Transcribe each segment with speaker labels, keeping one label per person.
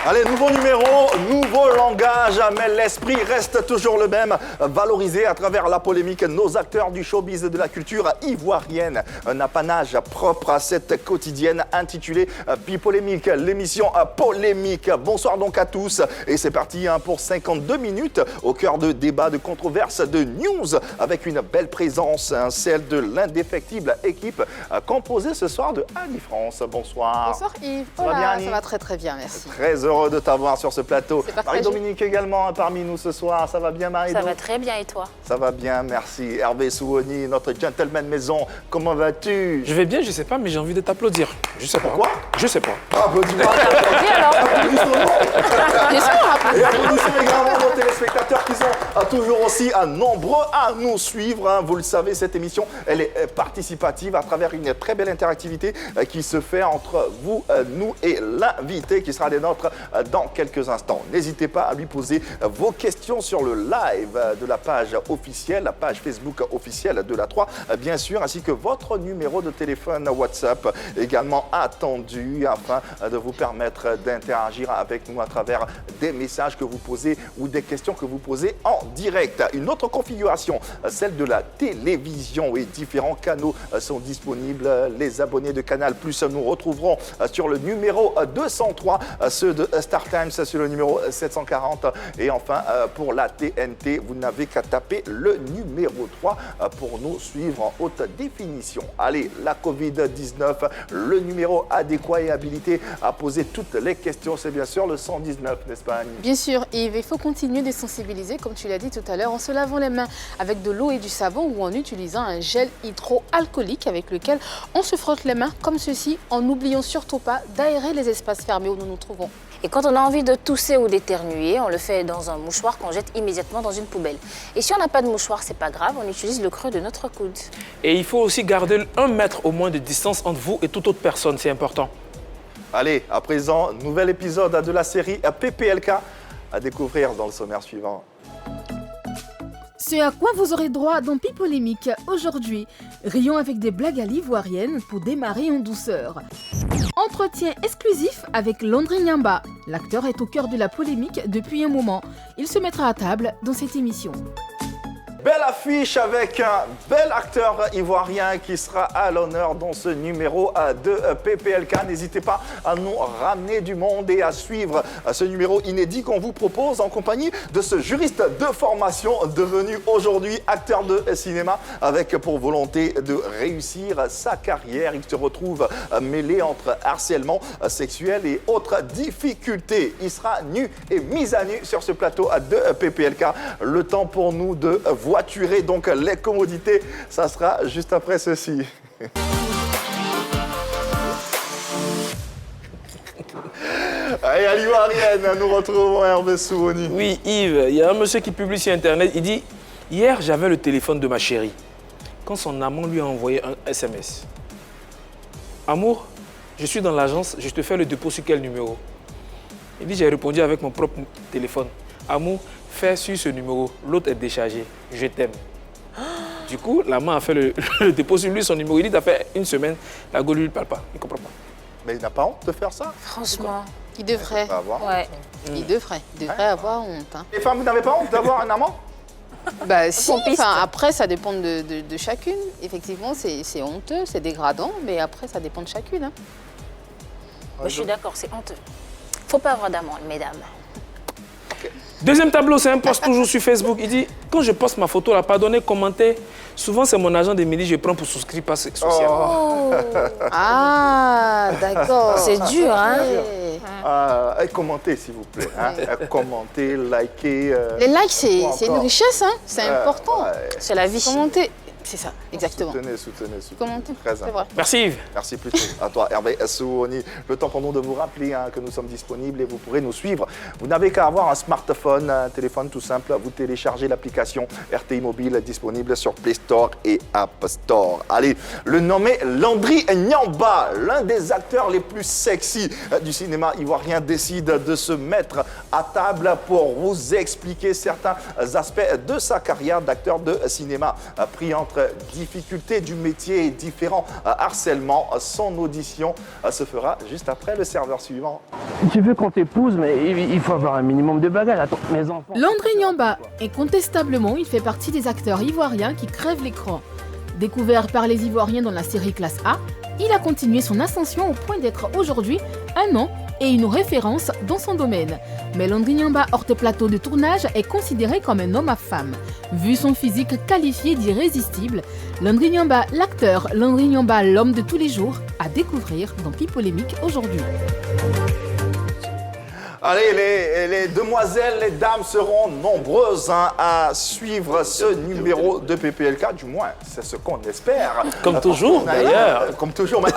Speaker 1: Allez, nouveau numéro, nouveau langage, mais l'esprit reste toujours le même. Valorisé à travers la polémique, nos acteurs du showbiz et de la culture ivoirienne. Un apanage propre à cette quotidienne intitulée Bipolémique, l'émission polémique. Bonsoir donc à tous. Et c'est parti pour 52 minutes au cœur de débats, de controverses, de news, avec une belle présence, celle de l'indéfectible équipe composée ce soir de Annie France. Bonsoir.
Speaker 2: Bonsoir Yves.
Speaker 1: Ça va bien, Annie?
Speaker 2: Ça va très très bien, merci.
Speaker 1: Très heureux de t'avoir sur ce plateau. Marie-Dominique également parmi nous ce soir. Ça va bien, Marie-Dominique?
Speaker 3: Ça va très bien et toi?
Speaker 1: Ça va bien, merci. Hervé Souoni, notre gentleman maison, comment vas-tu?
Speaker 4: Je vais bien, je sais pas, mais j'ai envie de t'applaudir. Je sais pas.
Speaker 1: Pourquoi?
Speaker 4: Je sais pas.
Speaker 1: Applaudis-moi. Et applaudissons également nos téléspectateurs qui sont toujours aussi nombreux à nous suivre. Vous le savez, cette émission, elle est participative à travers une très belle interactivité qui se fait entre vous, nous et l'invité qui sera des nôtres dans quelques instants. N'hésitez pas à lui poser vos questions sur le live de la page officielle, la page Facebook officielle de la 3, bien sûr, ainsi que votre numéro de téléphone WhatsApp également attendu afin de vous permettre d'interagir avec nous à travers des messages que vous posez ou des questions que vous posez en direct. Une autre configuration, celle de la télévision, et différents canaux sont disponibles. Les abonnés de Canal+, nous retrouverons sur le numéro 203, ceux de StarTimes sur le numéro 740. Et enfin, pour la TNT, vous n'avez qu'à taper le numéro 3 pour nous suivre en haute définition. Allez, la Covid-19, le numéro adéquat et habilité à poser toutes les questions, c'est bien sûr le 119, n'est-ce pas, Annie?
Speaker 2: Bien sûr, Yves, il faut continuer de sensibiliser, comme tu l'as dit tout à l'heure, en se lavant les mains avec de l'eau et du savon ou en utilisant un gel hydroalcoolique avec lequel on se frotte les mains comme ceci, en n'oubliant surtout pas d'aérer les espaces fermés où nous nous trouvons.
Speaker 3: Et quand on a envie de tousser ou d'éternuer, on le fait dans un mouchoir qu'on jette immédiatement dans une poubelle. Et si on n'a pas de mouchoir, c'est pas grave, on utilise le creux de notre coude.
Speaker 4: Et il faut aussi garder 1 mètre au moins de distance entre vous et toute autre personne, c'est important.
Speaker 1: Allez, à présent, nouvel épisode de la série PPLK à découvrir dans le sommaire suivant.
Speaker 5: Ce à quoi vous aurez droit dans Pipolémique aujourd'hui. Rions avec des blagues à l'ivoirienne pour démarrer en douceur. Entretien exclusif avec Landry Nyamba. L'acteur est au cœur de la polémique depuis un moment. Il se mettra à table dans cette émission.
Speaker 1: Belle affiche avec un bel acteur ivoirien qui sera à l'honneur dans ce numéro de PPLK. N'hésitez pas à nous ramener du monde et à suivre ce numéro inédit qu'on vous propose en compagnie de ce juriste de formation devenu aujourd'hui acteur de cinéma avec pour volonté de réussir sa carrière. Il se retrouve mêlé entre harcèlement sexuel et autres difficultés. Il sera nu et mis à nu sur ce plateau de PPLK. Le temps pour nous de voiturer donc les commodités, ça sera juste après ceci. Allez, à l'ivoirienne, nous retrouvons Hervé Souoni.
Speaker 4: Oui, Yves, il y a un monsieur qui publie sur Internet, il dit « Hier, j'avais le téléphone de ma chérie. Quand son amant lui a envoyé un SMS. Amour, je suis dans l'agence, je te fais le dépôt sur quel numéro ?» Il dit « J'ai répondu avec mon propre téléphone. Amour, fais sur ce numéro, l'autre est déchargé, je t'aime. » Du coup, l'amant a fait le dépôt sur lui, son numéro. Il dit, t'as fait 1 semaine, la go lui ne parle pas, il ne comprend pas.
Speaker 1: Mais il n'a pas honte de faire ça?
Speaker 3: Franchement.
Speaker 2: Il devrait.
Speaker 3: Ouais.
Speaker 2: Il devrait avoir honte. Hein.
Speaker 1: Les femmes, vous n'avez pas honte d'avoir un amant?
Speaker 2: Bah si, après ça dépend de chacune. Effectivement, c'est honteux, c'est dégradant, mais après ça dépend de chacune. Hein.
Speaker 3: Moi, je suis d'accord, c'est honteux. Faut pas avoir d'amant, mesdames.
Speaker 4: Deuxième tableau, c'est un post toujours sur Facebook. Il dit, quand je poste ma photo, là, pardonnez, commentez. Souvent, c'est mon agent de midi, je prends pour souscrire passe social.
Speaker 3: Oh.
Speaker 2: Ah, d'accord.
Speaker 3: C'est dur, hein?
Speaker 1: Commentez, s'il vous plaît. Hein. Commentez, likez.
Speaker 2: Les likes, c'est une richesse, hein? C'est important.
Speaker 3: C'est la vie.
Speaker 2: Commentez. C'est ça, exactement.
Speaker 1: Soutenez.
Speaker 2: Commentez,
Speaker 1: Très
Speaker 2: c'est vrai.
Speaker 4: Merci Yves.
Speaker 1: Merci plutôt à toi, Hervé Souoni. Le temps pour nous de vous rappeler que nous sommes disponibles et vous pourrez nous suivre. Vous n'avez qu'à avoir un smartphone, un téléphone tout simple. Vous téléchargez l'application RTI Mobile disponible sur Play Store et App Store. Allez, le nommé Landry Nyamba, l'un des acteurs les plus sexy du cinéma ivoirien, décide de se mettre à table pour vous expliquer certains aspects de sa carrière d'acteur de cinéma. Pris entre autres difficultés du métier et différents harcèlements. Son audition se fera juste après le serveur suivant.
Speaker 6: Tu veux qu'on t'épouse, mais il faut avoir un minimum de bagages. Attends, mes enfants...
Speaker 5: Landry Niamba, incontestablement, il fait partie des acteurs ivoiriens qui crèvent l'écran. Découvert par les Ivoiriens dans la série Classe A, il a continué son ascension au point d'être aujourd'hui un nom et une référence dans son domaine. Mais Landry Niamba, hors des plateaux de tournage, est considéré comme un homme à femme. Vu son physique qualifié d'irrésistible, Landry Niamba, l'acteur Landry Niamba, l'homme de tous les jours, à découvrir dans Pipolémique aujourd'hui.
Speaker 1: Allez, les demoiselles, les dames seront nombreuses à suivre ce numéro de PPLK, du moins, c'est ce qu'on espère.
Speaker 4: Comme toujours, d'ailleurs.
Speaker 1: Comme toujours, mais...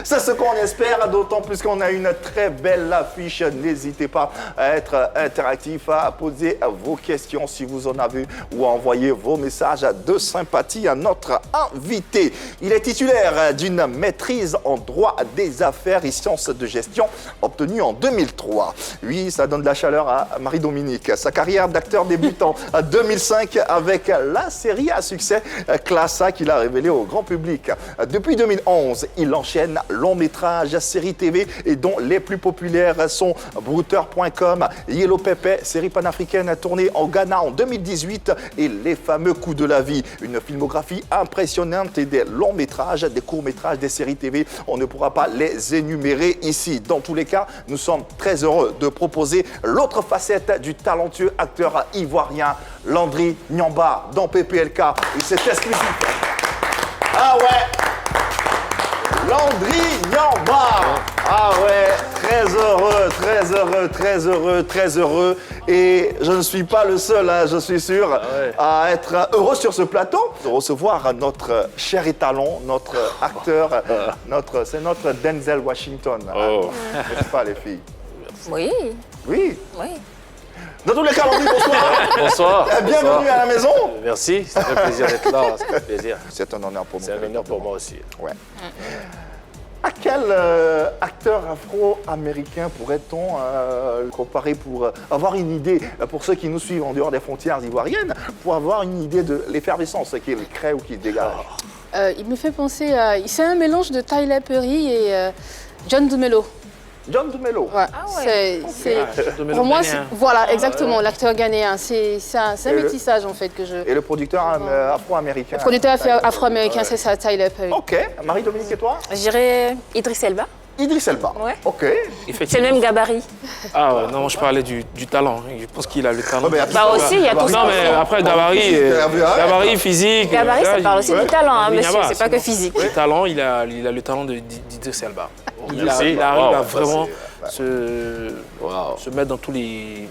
Speaker 1: c'est ce qu'on espère, d'autant plus qu'on a une très belle affiche. N'hésitez pas à être interactif, à poser vos questions si vous en avez ou à envoyer vos messages de sympathie à notre invité. Il est titulaire d'une maîtrise en droit des affaires et sciences de gestion obtenue en 2003. Oui, ça donne de la chaleur à Marie-Dominique. Sa carrière d'acteur débute en 2005 avec la série à succès Classe A qu'il a révélée au grand public. Depuis 2011, il enchaîne longs métrages, séries TV et dont les plus populaires sont Brouteur.com, Yellow Pepper, série panafricaine tournée en Ghana en 2018 et Les fameux coups de la vie. Une filmographie impressionnante et des longs métrages, des courts métrages, des séries TV. On ne pourra pas les énumérer ici. Dans tous les cas, nous sommes très heureux de proposer l'autre facette du talentueux acteur ivoirien Landry Niamba dans PPLK. Et c'est exclusif. Ah ouais, Landry Niamba. Ah ouais, très heureux, très heureux, très heureux, très heureux. Et je ne suis pas le seul, hein, je suis sûr, à être heureux sur ce plateau, de recevoir notre cher étalon, notre acteur, c'est notre Denzel Washington.
Speaker 7: Oh.
Speaker 1: N'est-ce pas, les filles?
Speaker 3: Oui,
Speaker 1: Oui.
Speaker 3: oui.
Speaker 1: Dans tous les cas, Landry, bonsoir.
Speaker 7: Bonsoir.
Speaker 1: Bienvenue
Speaker 7: Bonsoir.
Speaker 1: à la maison.
Speaker 7: Merci, ça fait plaisir d'être là, ça fait plaisir.
Speaker 1: C'est un honneur pour nous.
Speaker 7: C'est un honneur pour moi aussi.
Speaker 1: Ouais. À quel acteur afro-américain pourrait-on comparer pour avoir une idée, pour ceux qui nous suivent en dehors des frontières ivoiriennes, pour avoir une idée de l'effervescence qu'il crée ou qu'il dégage?
Speaker 2: Il me fait penser à... C'est un mélange de Tyler Perry et John Dumelo.
Speaker 1: John Dumelo.
Speaker 2: Ouais.
Speaker 3: Ah ouais.
Speaker 2: Pour moi, voilà, exactement, l'acteur ghanéen. C'est un métissage, en fait, que je...
Speaker 1: Et le producteur afro-américain.
Speaker 2: Le producteur afro-américain, c'est ça, Tyler Perry.
Speaker 1: Ok. Marie-Dominique et toi?
Speaker 3: Je dirais Idriss Elba.
Speaker 1: Idriss Elba.
Speaker 3: Ouais.
Speaker 1: Ok.
Speaker 3: C'est le même gabarit.
Speaker 4: Ah ouais, non, je parlais du talent. Je pense qu'il a le talent.
Speaker 3: Bah aussi, il y a tout ça.
Speaker 4: Non, mais après, gabarit, physique.
Speaker 3: Gabarit, ça parle aussi du talent, hein, monsieur, c'est pas que physique.
Speaker 4: Le talent, il a le talent d'Idriss Elba. Il
Speaker 7: Merci.
Speaker 4: arrive à
Speaker 7: Wow,
Speaker 4: vraiment
Speaker 7: Wow.
Speaker 4: se mettre dans tous les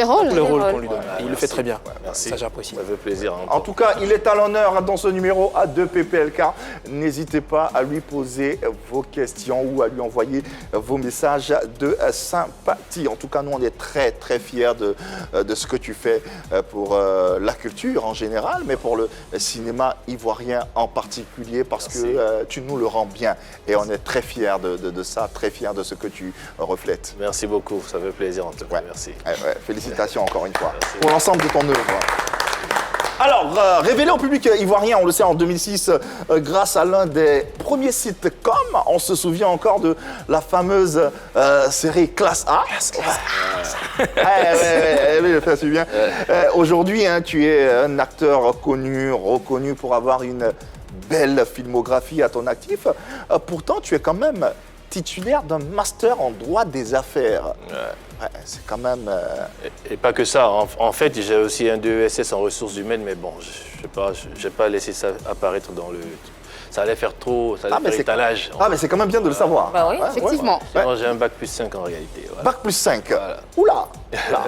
Speaker 2: rôles.
Speaker 4: qu'on lui donne. Et il le fait
Speaker 7: Merci.
Speaker 4: très bien.
Speaker 7: Merci.
Speaker 4: Ça, j'apprécie.
Speaker 7: Ça fait plaisir.
Speaker 1: En tout cas, il est à l'honneur dans ce numéro de PPLK. N'hésitez pas à lui poser vos questions ou à lui envoyer vos messages de sympathie. En tout cas, nous, on est très, très fiers de ce que tu fais pour la culture en général, mais pour le cinéma ivoirien en particulier, parce que tu nous le rends bien. Et on est très fiers de ça, très fiers de ce que tu reflètes.
Speaker 7: Merci beaucoup, ça fait plaisir en tout cas.
Speaker 1: Ouais.
Speaker 7: Merci.
Speaker 1: Félicitations encore une fois
Speaker 7: Merci.
Speaker 1: pour l'ensemble de ton œuvre. Alors, révélé au public ivoirien, on le sait, en 2006, grâce à l'un des premiers sitcoms, on se souvient encore de la fameuse série Classe A. Oui, je suis bien. Aujourd'hui, hein, tu es un acteur reconnu pour avoir une belle filmographie à ton actif. Pourtant, tu es quand même titulaire d'un master en droit des affaires. Ouais, c'est quand même...
Speaker 7: Et pas que ça, en fait, j'ai aussi un DESS en ressources humaines, mais bon, je n'ai pas laissé ça apparaître dans le... Ça allait faire trop, ça allait faire étalage.
Speaker 1: mais c'est quand même bien de le savoir.
Speaker 2: Bah oui, effectivement.
Speaker 7: Moi, j'ai un bac plus 5 en réalité. Voilà.
Speaker 1: Bac plus 5.
Speaker 7: Voilà.
Speaker 1: Oula.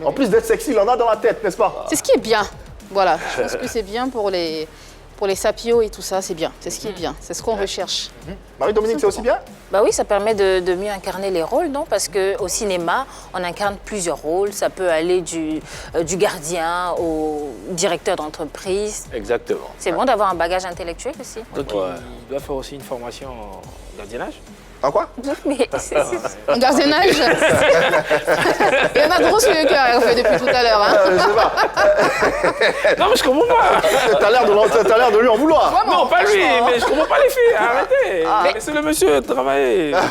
Speaker 1: En plus d'être sexy, il en a dans la tête, n'est-ce pas?
Speaker 2: C'est ce qui est bien. Voilà, je pense que c'est bien pour les sapios et tout ça, c'est bien. C'est ce qui est bien, c'est ce qu'on recherche.
Speaker 1: Marie-Dominique, c'est aussi bien?
Speaker 3: Bah oui, ça permet de mieux incarner les rôles, non? Parce qu'au cinéma, on incarne plusieurs rôles. Ça peut aller du gardien au directeur d'entreprise.
Speaker 7: Exactement.
Speaker 3: C'est bon d'avoir un bagage intellectuel aussi.
Speaker 4: Donc,
Speaker 7: Ouais.
Speaker 4: il doit faire aussi une formation en gardiennage.
Speaker 1: En quoi?
Speaker 3: Mais
Speaker 2: En gardiennage. Il y en a gros sur le cœur, en fait, depuis tout à l'heure. Hein.
Speaker 1: Je sais pas.
Speaker 4: Non, mais je comprends pas.
Speaker 1: T'as l'air de lui en vouloir.
Speaker 4: Non, pas lui, mais je comprends pas les filles. Arrêtez. Laissez le monsieur travailler.
Speaker 7: Moi,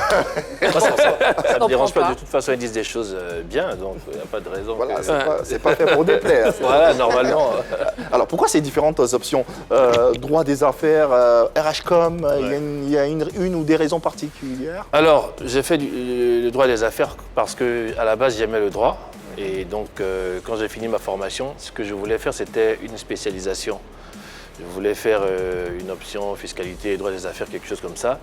Speaker 7: ça ne me
Speaker 3: comprends
Speaker 7: dérange pas.
Speaker 3: pas.
Speaker 7: De toute façon, ils disent des choses bien, donc il n'y a pas de raison.
Speaker 1: Voilà,
Speaker 7: que-
Speaker 1: c'est pas fait pour déplaire.
Speaker 7: Voilà, normalement.
Speaker 1: Alors, pourquoi ces différentes options droit des affaires, RHCOM, il y a une ou des raisons particulières?
Speaker 7: Alors, j'ai fait le droit des affaires parce qu'à la base, j'aimais le droit. Et donc, quand j'ai fini ma formation, ce que je voulais faire, c'était une spécialisation. Je voulais faire une option fiscalité et droit des affaires, quelque chose comme ça.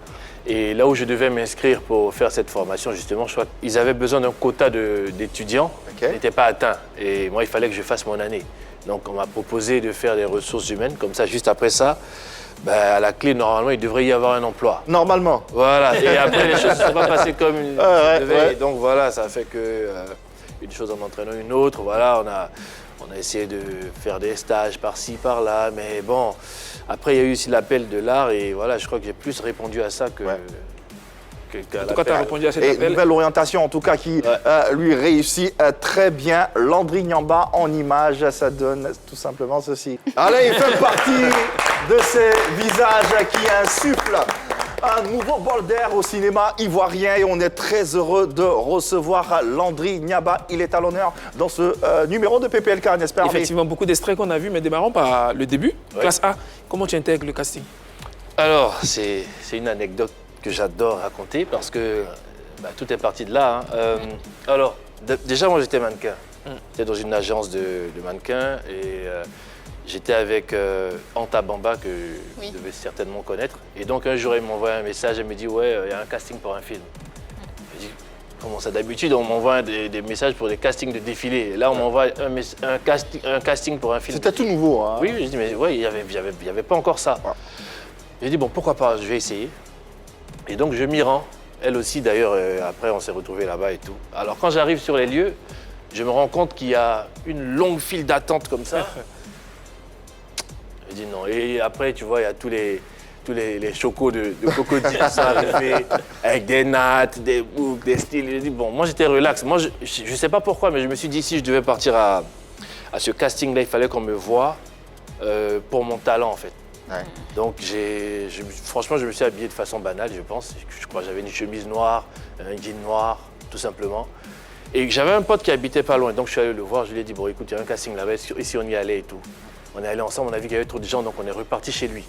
Speaker 7: Et là où je devais m'inscrire pour faire cette formation, justement, je crois qu'ils avaient besoin d'un quota d'étudiants qui n'était pas atteint. Et moi, il fallait que je fasse mon année. Donc, on m'a proposé de faire des ressources humaines. Comme ça, juste après ça, ben, à la clé, normalement, il devrait y avoir un emploi.
Speaker 1: Normalement.
Speaker 7: Voilà. Et après, les choses ne sont pas passées comme une devait.
Speaker 1: ouais.
Speaker 7: Et donc, voilà, ça fait que une chose en entraînant une autre. Voilà, on a essayé de faire des stages par-ci, par-là. Mais bon, après, il y a eu aussi l'appel de l'art. Et voilà, je crois que j'ai plus répondu à ça que... qu'à
Speaker 4: Pourquoi tu as répondu à cet
Speaker 1: Et
Speaker 4: appel?
Speaker 1: nouvelle orientation, en tout cas, qui lui réussit très bien. Landry Niamba en image, ça donne tout simplement ceci. Allez, il fait partie de ces visages qui insufflent un nouveau bol d'air au cinéma ivoirien et on est très heureux de recevoir Landry Niamba. Il est à l'honneur dans ce numéro de PPLK, n'est-ce pas?
Speaker 4: Effectivement, beaucoup d'extraits qu'on a vus, mais démarrons par le début. Classe A, comment tu intègres le casting?
Speaker 7: Alors, c'est une anecdote que j'adore raconter parce que bah, tout est parti de là. Hein. Alors, déjà, moi, j'étais mannequin. J'étais dans une agence de mannequins et j'étais avec Anta Bamba, que vous devez certainement connaître. Et donc, un jour, elle m'envoie un message, elle me dit « Ouais, il y a un casting pour un film. » Je dis « Comment ça? D'habitude, on m'envoie des messages pour des castings de défilés. Et là, on m'envoie un casting pour un film. »
Speaker 1: C'était tout nouveau. Hein.
Speaker 7: Oui, je dis « Mais ouais, il y avait pas encore ça.
Speaker 1: Ouais. »
Speaker 7: J'ai dit « Bon, pourquoi pas, je vais essayer. » Et donc, je m'y rends. Elle aussi, d'ailleurs, après, on s'est retrouvés là-bas et tout. Alors, quand j'arrive sur les lieux, je me rends compte qu'il y a une longue file d'attente comme ça. Je dis non. Et après, tu vois, il y a tous les chocos de crocodile qui sont arrivés avec des nattes, des boucles, des styles. Je dis bon, moi, j'étais relax. Moi, je ne sais pas pourquoi, mais je me suis dit, si je devais partir à ce casting-là, il fallait qu'on me voie pour mon talent, en fait.
Speaker 1: Ouais.
Speaker 7: Donc, franchement, je me suis habillé de façon banale, je pense. Je crois que j'avais une chemise noire, un jean noir, tout simplement. Et j'avais un pote qui habitait pas loin, donc je suis allé le voir. Je lui ai dit, bon, écoute, il y a un casting là-bas, et si on y allait et tout. On est allé ensemble, on a vu qu'il y avait trop de gens, donc on est reparti chez lui.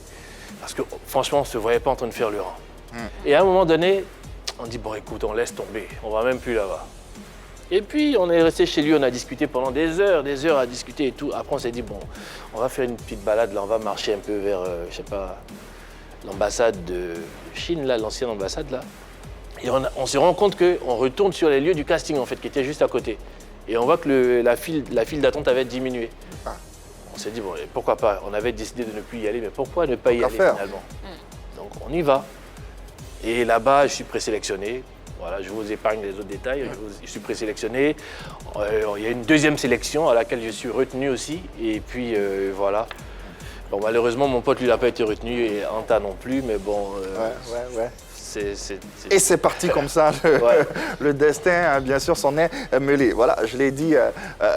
Speaker 7: Parce que franchement, on ne se voyait pas en train de faire le rang. Et à un moment donné, on dit, bon, écoute, on laisse tomber, on va même plus là-bas. Et puis, on est resté chez lui, on a discuté pendant des heures à discuter et tout. Après, on s'est dit, bon, on va faire une petite balade, là, on va marcher un peu vers, je sais pas, l'ambassade de Chine, là, l'ancienne ambassade, là. Et on se rend compte qu'on retourne sur les lieux du casting, en fait, qui était juste à côté. Et on voit que la file d'attente avait diminué. On s'est dit, bon, pourquoi pas? On avait décidé de ne plus y aller, mais pourquoi ne pas y aller finalement? Donc, on y va. Et là-bas, je suis présélectionné. Voilà, je vous épargne les autres détails. Je suis présélectionné. Il y a une deuxième sélection à laquelle je suis retenu aussi. Et puis, voilà. Bon, malheureusement, mon pote, lui, n'a pas été retenu et Anta non plus, mais bon...
Speaker 1: Ouais.
Speaker 7: c'est...
Speaker 1: Et c'est parti comme ça, le destin, bien sûr, s'en est mêlé. Voilà, je l'ai dit,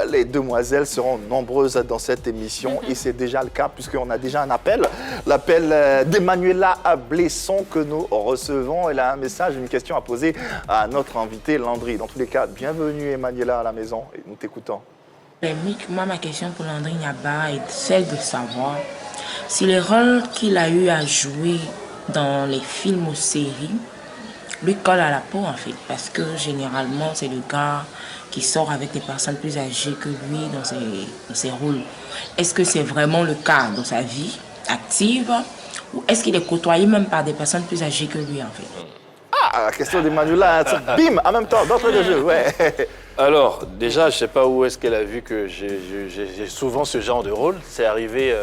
Speaker 1: les demoiselles seront nombreuses dans cette émission et c'est déjà le cas puisqu'on a déjà un appel, l'appel d'Emmanuela Blesson que nous recevons. Elle a un message, une question à poser à notre invité Landry. Dans tous les cas, bienvenue Emmanuela à la maison et nous t'écoutons.
Speaker 8: Mick, moi, ma question pour Landry Niamba est celle de savoir si les rôles qu'il a eu à jouer dans les films ou séries lui collent à la peau, en fait. Parce que généralement, c'est le gars qui sort avec des personnes plus âgées que lui dans ses rôles. Est-ce que c'est vraiment le cas dans sa vie active ou est-ce qu'il est côtoyé même par des personnes plus âgées que lui, en fait?
Speaker 1: Ah, la question d'Emmanuela, bim, en même temps, d'entrée de jeu, ouais.
Speaker 7: Alors, déjà, je ne sais pas où est-ce qu'elle a vu que j'ai souvent ce genre de rôle. C'est arrivé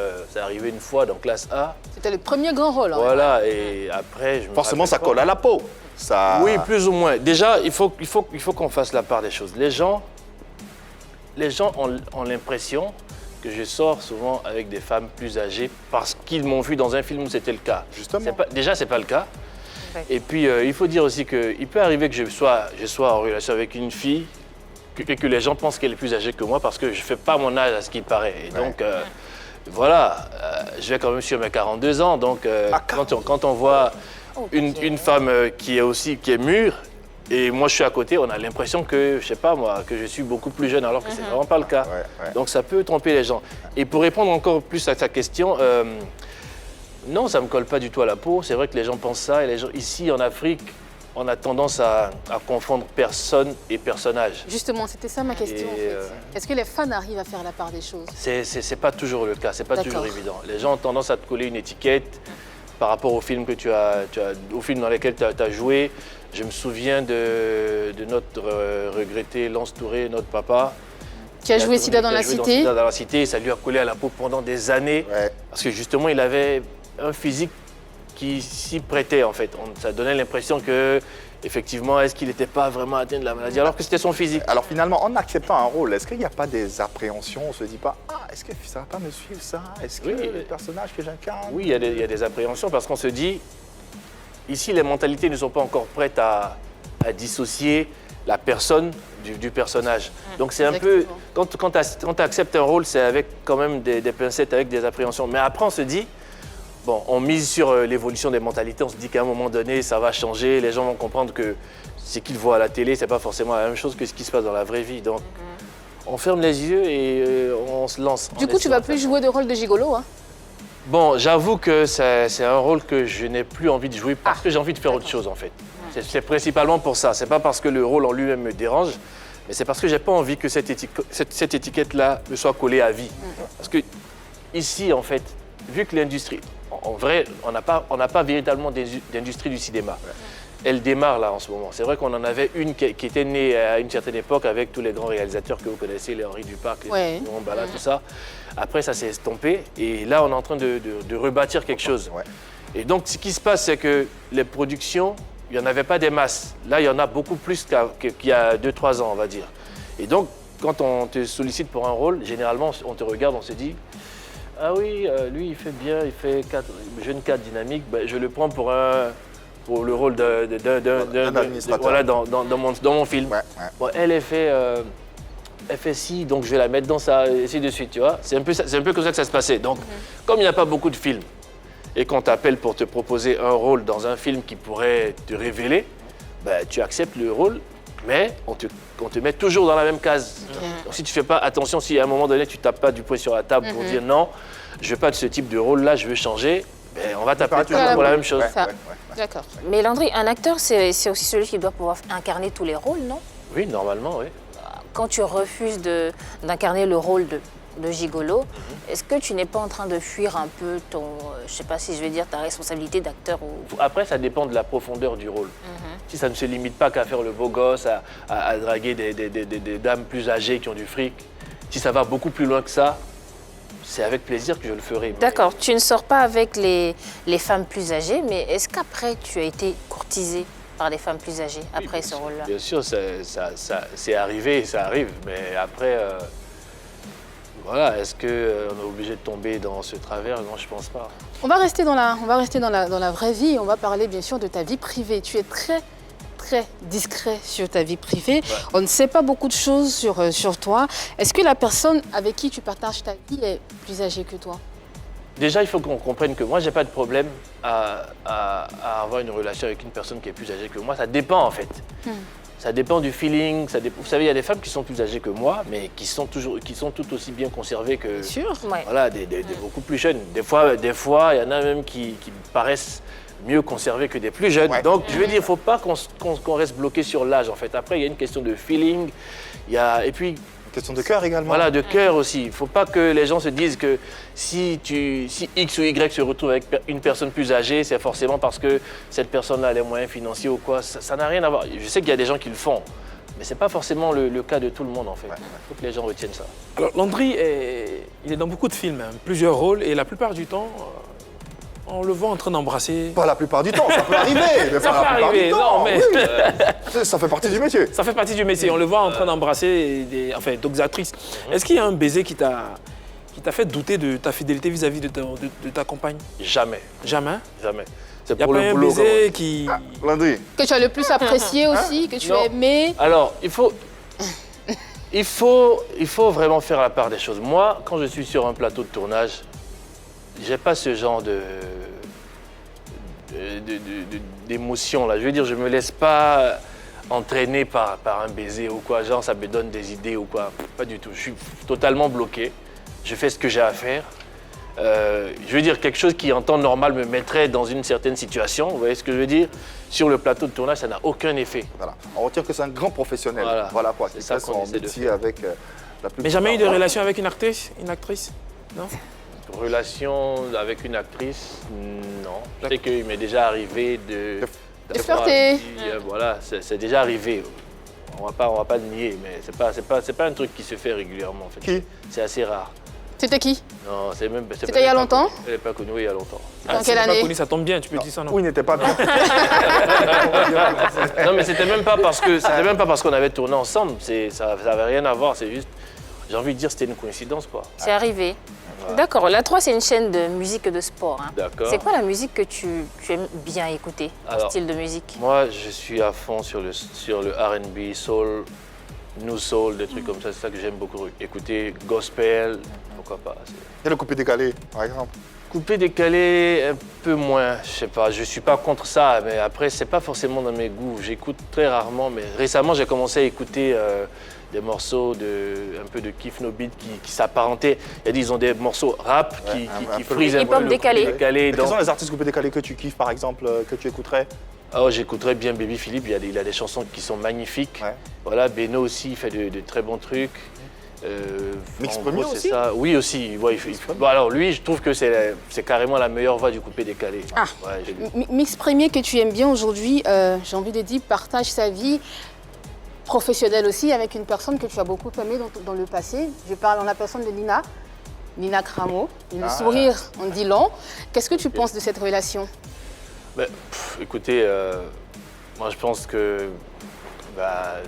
Speaker 7: une fois dans Classe A.
Speaker 2: C'était le premier grand rôle.
Speaker 7: Voilà, et après...
Speaker 1: Forcément, ça colle à la peau. Ça...
Speaker 7: Oui, plus ou moins. Déjà, il faut qu'on fasse la part des choses. Les gens ont l'impression que je sors souvent avec des femmes plus âgées parce qu'ils m'ont vu dans un film où c'était le cas.
Speaker 1: Justement.
Speaker 7: Déjà, ce n'est pas le cas. Et puis, il faut dire aussi qu'il peut arriver que je sois en relation avec une fille et que les gens pensent qu'elle est plus âgée que moi parce que je ne fais pas mon âge à ce qu'il paraît. Et donc, voilà, je vais quand même sur mes 42 ans. Donc, quand on voit une femme qui est mûre, et moi je suis à côté, on a l'impression que, je sais pas moi, que je suis beaucoup plus jeune alors que c'est vraiment pas le cas. Donc ça peut tromper les gens. Et pour répondre encore plus à ta question, non, ça me colle pas du tout à la peau. C'est vrai que les gens pensent ça. Et les gens, ici en Afrique, on a tendance à confondre personne et personnage.
Speaker 2: Justement, c'était ça ma question. En fait. Est-ce que les fans arrivent à faire la part des choses?
Speaker 7: C'est pas toujours le cas, c'est pas toujours évident. Les gens ont tendance à te coller une étiquette par rapport au film au film dans lequel tu as joué. Je me souviens de notre regretté Lance Touré, notre papa.
Speaker 2: Qui a joué Sida dans la Cité.
Speaker 7: Sida dans la Cité, ça lui a collé à la peau pendant des années. Parce que justement, il avait un physique qui s'y prêtait en fait. Ça donnait l'impression que, effectivement, est-ce qu'il n'était pas vraiment atteint de la maladie alors que c'était son physique.
Speaker 1: Alors finalement, en acceptant un rôle, est-ce qu'il n'y a pas des appréhensions? On ne se dit pas, est-ce que ça ne va pas me suivre ça? Est-ce que le personnage que j'incarne?
Speaker 7: Oui, il y a des appréhensions parce qu'on se dit, ici, les mentalités ne sont pas encore prêtes à dissocier la personne du personnage. Donc c'est un peu, quand tu acceptes un rôle, c'est avec quand même des pincettes, avec des appréhensions. Mais après, on se dit, bon, on mise sur l'évolution des mentalités, on se dit qu'à un moment donné, ça va changer, les gens vont comprendre que ce qu'ils voient à la télé, c'est pas forcément la même chose que ce qui se passe dans la vraie vie. Donc, on ferme les yeux et on se lance.
Speaker 2: Du coup, tu vas plus jouer de rôle de gigolo, hein?
Speaker 7: Bon, j'avoue que c'est un rôle que je n'ai plus envie de jouer parce que j'ai envie de faire autre chose, en fait. C'est principalement pour ça. C'est pas parce que le rôle en lui-même me dérange, mais c'est parce que j'ai pas envie que cette étiquette-là me soit collée à vie. Parce que ici, en fait, vu que l'industrie, en vrai, on n'a pas véritablement d'industrie du cinéma. Elle démarre là en ce moment. C'est vrai qu'on en avait une qui était née à une certaine époque avec tous les grands réalisateurs que vous connaissez, les Henri Duparc, les Bala, tout ça. Après, ça s'est estompé et là, on est en train de rebâtir quelque chose. Et donc, ce qui se passe, c'est que les productions, il n'y en avait pas des masses. Là, il y en a beaucoup plus qu'il y a 2-3 ans, on va dire. Et donc, quand on te sollicite pour un rôle, généralement, on te regarde, on se dit « Ah oui, lui, il fait bien, il fait jeune cadre dynamique, ben, je le prends pour le rôle d'un administrateur voilà, dans mon film. Bon, elle fait ci, donc je vais la mettre dans ça, et ainsi de suite, tu vois. C'est un peu comme ça que ça se passait. Donc, comme il n'y a pas beaucoup de films, et qu'on t'appelle pour te proposer un rôle dans un film qui pourrait te révéler, ben, tu acceptes le rôle, mais on te met toujours dans la même case. Donc, si tu ne fais pas attention, si à un moment donné, tu ne tapes pas du poing sur la table pour dire non, je ne veux pas de ce type de rôle-là, je veux changer, ben, on va t'appeler toujours pour la même chose.
Speaker 2: D'accord.
Speaker 3: Mais Landry, un acteur, c'est aussi celui qui doit pouvoir incarner tous les rôles, non?
Speaker 7: Oui, normalement, oui.
Speaker 3: Quand tu refuses d'incarner le rôle de gigolo, est-ce que tu n'es pas en train de fuir un peu ton, je sais pas si je vais dire, ta responsabilité d'acteur
Speaker 7: Après, ça dépend de la profondeur du rôle. Si ça ne se limite pas qu'à faire le beau gosse, à draguer des dames plus âgées qui ont du fric, si ça va beaucoup plus loin que ça, c'est avec plaisir que je le ferai.
Speaker 3: D'accord, tu ne sors pas avec les femmes plus âgées, mais est-ce qu'après tu as été courtisé par des femmes plus âgées après ce rôle-là?
Speaker 7: Bien sûr, c'est arrivé et ça arrive, mais après... Voilà, est-ce qu'on est obligé de tomber dans ce travers? Non, je pense pas.
Speaker 2: On va rester dans la vraie vie et on va parler bien sûr de ta vie privée. Tu es très discret sur ta vie privée. On ne sait pas beaucoup de choses sur toi. Est-ce que la personne avec qui tu partages ta vie est plus âgée que toi?
Speaker 7: Déjà, il faut qu'on comprenne que moi, j'ai pas de problème à avoir une relation avec une personne qui est plus âgée que moi. Ça dépend en fait. Ça dépend du feeling. Vous savez, il y a des femmes qui sont plus âgées que moi, mais qui sont tout aussi bien conservées que voilà, des beaucoup plus jeunes. Des fois, il y en a même qui paraissent mieux conservés que des plus jeunes. Donc, je veux dire, il ne faut pas qu'on reste bloqué sur l'âge, en fait. Après, il y a une question de feeling. Et puis...
Speaker 1: Une question de cœur également.
Speaker 7: Voilà, de cœur aussi. Il ne faut pas que les gens se disent que si X ou Y se retrouve avec une personne plus âgée, c'est forcément parce que cette personne-là a les moyens financiers ou quoi. Ça n'a rien à voir. Je sais qu'il y a des gens qui le font, mais ce n'est pas forcément le cas de tout le monde, en fait. Il faut que les gens retiennent ça.
Speaker 4: Alors, Landry, il est dans beaucoup de films, hein, plusieurs rôles, et la plupart du temps, on le voit en train d'embrasser.
Speaker 1: Pas la plupart du temps, ça peut arriver. Mais
Speaker 4: ça peut arriver, non, mais...
Speaker 1: Oui, ça fait partie du métier.
Speaker 4: Ça fait partie du métier. On le voit en train d'embrasser d'autres actrices. Est-ce qu'il y a un baiser qui t'a qui t'a fait douter de ta fidélité vis-à-vis de ta compagne?
Speaker 7: Jamais,
Speaker 4: Jamais.
Speaker 7: jamais. C'est
Speaker 4: Il n'y a
Speaker 7: pour
Speaker 4: pas
Speaker 7: le
Speaker 4: un
Speaker 7: boulot.
Speaker 4: baiser qui...
Speaker 1: Landry,
Speaker 2: Que tu as le plus apprécié aussi, que tu
Speaker 7: Non.
Speaker 2: as aimé.
Speaker 7: Alors, il faut vraiment faire la part des choses. Moi, quand je suis sur un plateau de tournage, j'ai pas ce genre d'émotion là. Je veux dire, je me laisse pas entraîner par un baiser ou quoi. Genre, ça me donne des idées ou quoi. Pas du tout. Je suis totalement bloqué. Je fais ce que j'ai à faire. Je veux dire, quelque chose qui en temps normal me mettrait dans une certaine situation, vous voyez ce que je veux dire? Sur le plateau de tournage, ça n'a aucun effet.
Speaker 1: voilà. On retient que c'est un grand professionnel.
Speaker 7: Voilà.
Speaker 1: Quoi.
Speaker 7: C'est
Speaker 1: Qui
Speaker 7: ça
Speaker 1: fait
Speaker 7: qu'on
Speaker 1: son
Speaker 7: essaie de
Speaker 1: métier
Speaker 7: faire.
Speaker 1: avec la plus
Speaker 4: Mais jamais eu de
Speaker 1: grande-
Speaker 4: relation avec une actrice? Non?
Speaker 7: Relation avec une actrice, non. Je sais qu'il m'est déjà arrivé de
Speaker 2: flirter.
Speaker 7: Voilà, c'est déjà arrivé. On va pas le nier, mais c'est pas un truc qui se fait régulièrement en fait.
Speaker 1: Qui?
Speaker 7: C'est assez rare.
Speaker 2: C'était qui?
Speaker 7: Non, c'est même.
Speaker 2: C'était il y a longtemps?
Speaker 7: Elle n'est pas connue, oui, il y a longtemps.
Speaker 2: Dans
Speaker 4: si
Speaker 2: quelle
Speaker 4: t'es pas
Speaker 2: année?
Speaker 4: connu, ça tombe bien, tu peux dire ça, non?
Speaker 1: Où il n'était pas bien.
Speaker 7: Non, mais c'était même pas parce qu'on avait tourné ensemble. Ça avait rien à voir. C'est juste, j'ai envie de dire, c'était une coïncidence, quoi.
Speaker 3: C'est arrivé. D'accord. La 3, c'est une chaîne de musique et de sport. Hein.
Speaker 7: D'accord.
Speaker 3: C'est quoi la musique que tu aimes bien écouter?
Speaker 7: Alors,
Speaker 3: Style de musique?
Speaker 7: Moi, je suis à fond sur le R&B, soul, new soul, des trucs comme ça. C'est ça que j'aime beaucoup écouter. Gospel, pourquoi pas.
Speaker 1: Il y a le coupé décalé, par exemple.
Speaker 7: Coupé, décalé, un peu moins. Je sais pas. Je suis pas contre ça, mais après, c'est pas forcément dans mes goûts. J'écoute très rarement, mais récemment, j'ai commencé à écouter des morceaux un peu de Kiff No Beat qui s'apparentaient. Ils ont des morceaux rap qui frisent un
Speaker 3: Hip-hop
Speaker 7: peu le
Speaker 3: décalé.
Speaker 7: décalé.
Speaker 1: Quels sont les artistes coupés décalés que tu kiffes, par exemple, que tu écouterais?
Speaker 7: Oh, j'écouterais bien Baby Philippe, il a des chansons qui sont magnifiques.
Speaker 1: Ouais.
Speaker 7: Voilà, Beno aussi, il fait de très bons trucs.
Speaker 1: Mix
Speaker 7: en
Speaker 1: Premier
Speaker 7: gros, c'est
Speaker 1: aussi
Speaker 7: ça. Oui, aussi. Ouais, bon, alors lui, je trouve que c'est carrément la meilleure voix du coupé décalé.
Speaker 2: Ah.
Speaker 7: Ouais,
Speaker 2: Mix Premier que tu aimes bien aujourd'hui, j'ai envie de dire, partage sa vie professionnelle aussi avec une personne que tu as beaucoup aimée dans le passé. Je parle en la personne de Nina Cramo. Le sourire en dit long. Qu'est-ce que tu penses de cette relation?
Speaker 7: Ben, écoutez, moi je pense que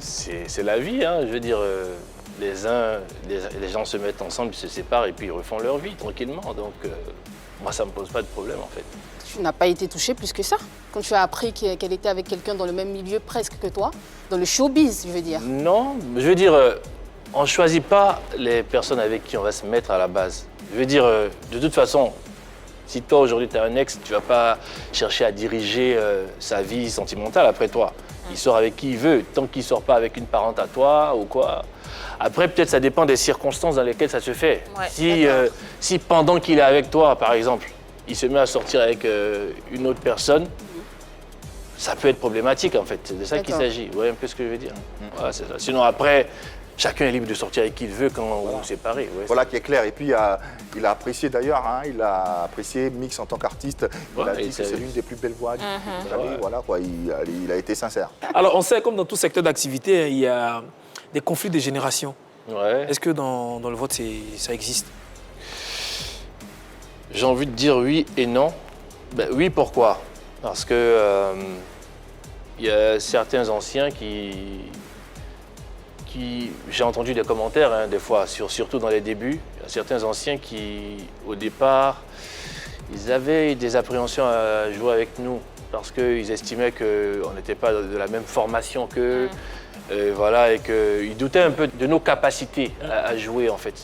Speaker 7: c'est la vie. Hein. Je veux dire, les gens se mettent ensemble, ils se séparent et puis ils refont leur vie tranquillement. Donc moi ça me pose pas de problème en fait.
Speaker 2: Tu n'as pas été touchée plus que ça quand tu as appris qu'elle était avec quelqu'un dans le même milieu presque que toi, dans le showbiz, je veux dire.
Speaker 7: Non, je veux dire, on ne choisit pas les personnes avec qui on va se mettre à la base. Je veux dire, de toute façon, si toi aujourd'hui tu as un ex, tu ne vas pas chercher à diriger sa vie sentimentale après toi. Il sort avec qui il veut, tant qu'il ne sort pas avec une parente à toi ou quoi. Après, peut-être ça dépend des circonstances dans lesquelles ça se fait.
Speaker 3: Ouais,
Speaker 7: Si pendant qu'il est avec toi, par exemple, il se met à sortir avec une autre personne, ça peut être problématique en fait. C'est de ça qu'il s'agit. Vous voyez un peu ce que je veux dire? Voilà, c'est ça. Sinon après, chacun est libre de sortir avec qui il veut quand vous vous séparez. Ouais,
Speaker 1: Voilà qui est clair. Et puis, il a apprécié d'ailleurs, hein, il a apprécié Mix en tant qu'artiste. Il a dit que c'est l'une des plus belles voix du Décalé. Voilà, quoi, il a été sincère.
Speaker 4: Alors, on sait, comme dans tout secteur d'activité, il y a des conflits de génération.
Speaker 7: Ouais.
Speaker 4: Est-ce que dans le vôtre, ça existe?
Speaker 7: J'ai envie de dire oui et non. Ben, oui, pourquoi? Parce que il y a certains anciens qui j'ai entendu des commentaires hein, des fois, surtout dans les débuts, il y a certains anciens qui, au départ, ils avaient des appréhensions à jouer avec nous parce qu'ils estimaient qu'on n'était pas de la même formation qu'eux. Voilà, et qu'ils doutaient un peu de nos capacités à jouer en fait.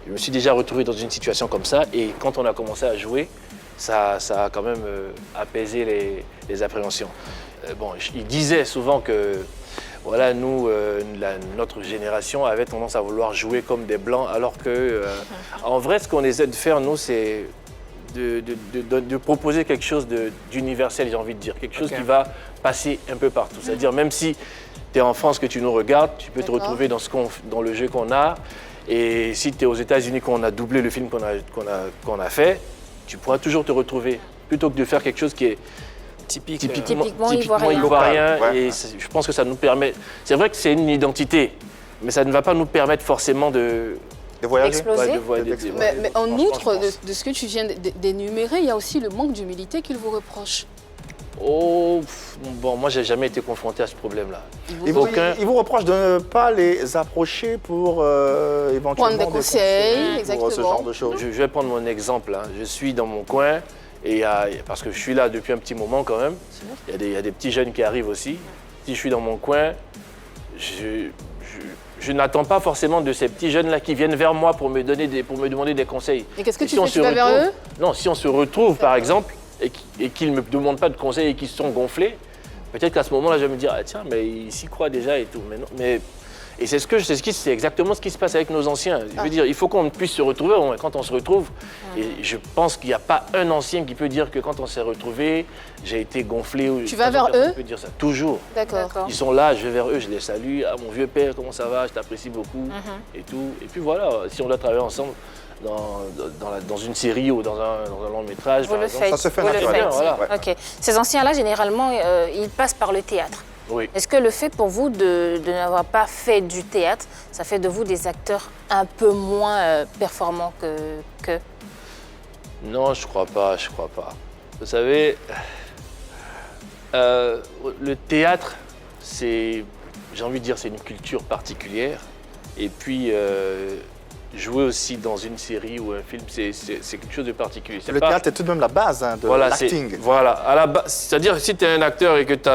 Speaker 7: Je me suis déjà retrouvé dans une situation comme ça et quand on a commencé à jouer, ça a quand même apaisé les appréhensions. Bon, ils disaient souvent que voilà, nous, notre génération avait tendance à vouloir jouer comme des blancs alors que en vrai, ce qu'on essaie de faire, nous, c'est de proposer quelque chose d'universel, j'ai envie de dire, quelque chose qui va passer un peu partout. C'est-à-dire même si tu es en France, que tu nous regardes, tu peux te retrouver dans le jeu qu'on a. Et si tu es aux États-Unis, qu'on a doublé le film qu'on a fait, tu pourras toujours te retrouver. Plutôt que de faire quelque chose qui est typiquement ivoirien.
Speaker 1: Ouais.
Speaker 7: Et je pense que ça nous permet... C'est vrai que c'est une identité, mais ça ne va pas nous permettre forcément de
Speaker 1: voyager.
Speaker 3: Exploser.
Speaker 2: Mais en outre de ce que tu viens d'énumérer, il y a aussi le manque d'humilité qu'il vous reproche.
Speaker 7: Oh, bon, moi, j'ai jamais été confronté à ce problème-là.
Speaker 1: Ils vous reprochent de ne pas les approcher pour éventuellement
Speaker 2: Prendre des conseils,
Speaker 1: pour ce genre
Speaker 2: exactement.
Speaker 1: de choses.
Speaker 7: Je vais prendre mon exemple. Hein. Je suis dans mon coin, et parce que je suis là depuis un petit moment quand même. Il y a des petits jeunes qui arrivent aussi. Si je suis dans mon coin, je n'attends pas forcément de ces petits jeunes-là qui viennent vers moi pour me demander des conseils.
Speaker 2: Et qu'est-ce que tu
Speaker 7: si on
Speaker 2: fais?
Speaker 7: se
Speaker 2: Tu vas vers
Speaker 7: retrouve-
Speaker 2: eux?
Speaker 7: Non, si on se retrouve par exemple et qu'ils ne me demandent pas de conseils et qu'ils se sont gonflés, peut-être qu'à ce moment-là, je vais me dire, ah tiens, mais il s'y croit déjà et tout. Mais non, et c'est exactement ce qui se passe avec nos anciens. Je veux dire, il faut qu'on puisse se retrouver. Quand on se retrouve, et je pense qu'il n'y a pas un ancien qui peut dire que quand on s'est retrouvé, j'ai été gonflé.
Speaker 2: Tu vas vers eux?
Speaker 7: Peut dire ça. Toujours.
Speaker 2: D'accord.
Speaker 7: Ils sont là, je vais vers eux, je les salue. Ah, mon vieux père, comment ça va? Je t'apprécie beaucoup. Et tout. Et puis voilà, si on doit travailler ensemble dans une série ou dans un long métrage,
Speaker 3: Vous
Speaker 7: par
Speaker 3: le
Speaker 7: exemple,
Speaker 3: faites.
Speaker 1: Ça se fait
Speaker 3: vous le
Speaker 1: naturellement,
Speaker 3: faites.
Speaker 7: voilà.
Speaker 3: Ok. Ces anciens-là, généralement, ils passent par le théâtre.
Speaker 7: Oui.
Speaker 3: Est-ce que le fait pour vous de n'avoir pas fait du théâtre, ça fait de vous des acteurs un peu moins performants que...
Speaker 7: Non, je crois pas. Vous savez, le théâtre, j'ai envie de dire, c'est une culture particulière. Et puis, jouer aussi dans une série ou un film, c'est quelque chose de particulier.
Speaker 1: Le théâtre est tout de même la base de l'acting.
Speaker 7: Voilà, à la base, c'est-à-dire si tu es un acteur et que tu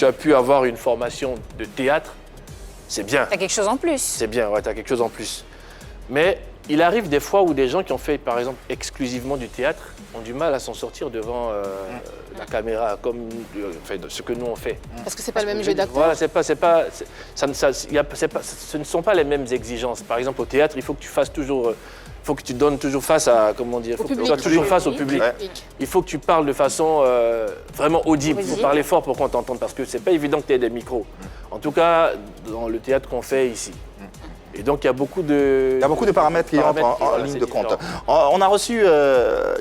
Speaker 7: as pu avoir une formation de théâtre, c'est bien.
Speaker 3: T'as quelque chose en plus.
Speaker 7: C'est bien, ouais, tu as quelque chose en plus. Mais il arrive des fois où des gens qui ont fait, par exemple, exclusivement du théâtre ont du mal à s'en sortir devant la caméra, comme ce que nous on fait.
Speaker 2: Parce que c'est pas le même jeu d'acteur.
Speaker 7: Voilà, ce ne sont pas les mêmes exigences. Par exemple, au théâtre, il faut que tu fasses toujours... Il faut que tu donnes toujours face à, comment dire, il faut que tu sois toujours face au public.
Speaker 1: Ouais.
Speaker 7: Il faut que tu parles de façon vraiment audible. Il faut
Speaker 3: Audible.
Speaker 7: parler fort pour qu'on t'entende parce que c'est pas évident que tu aies des micros. En tout cas, dans le théâtre qu'on fait ici. Et donc, il y a beaucoup de...
Speaker 1: Il y a beaucoup de paramètres qui entrent en
Speaker 7: voilà,
Speaker 1: ligne
Speaker 7: c'est
Speaker 1: de compte.
Speaker 7: différent.
Speaker 1: On a reçu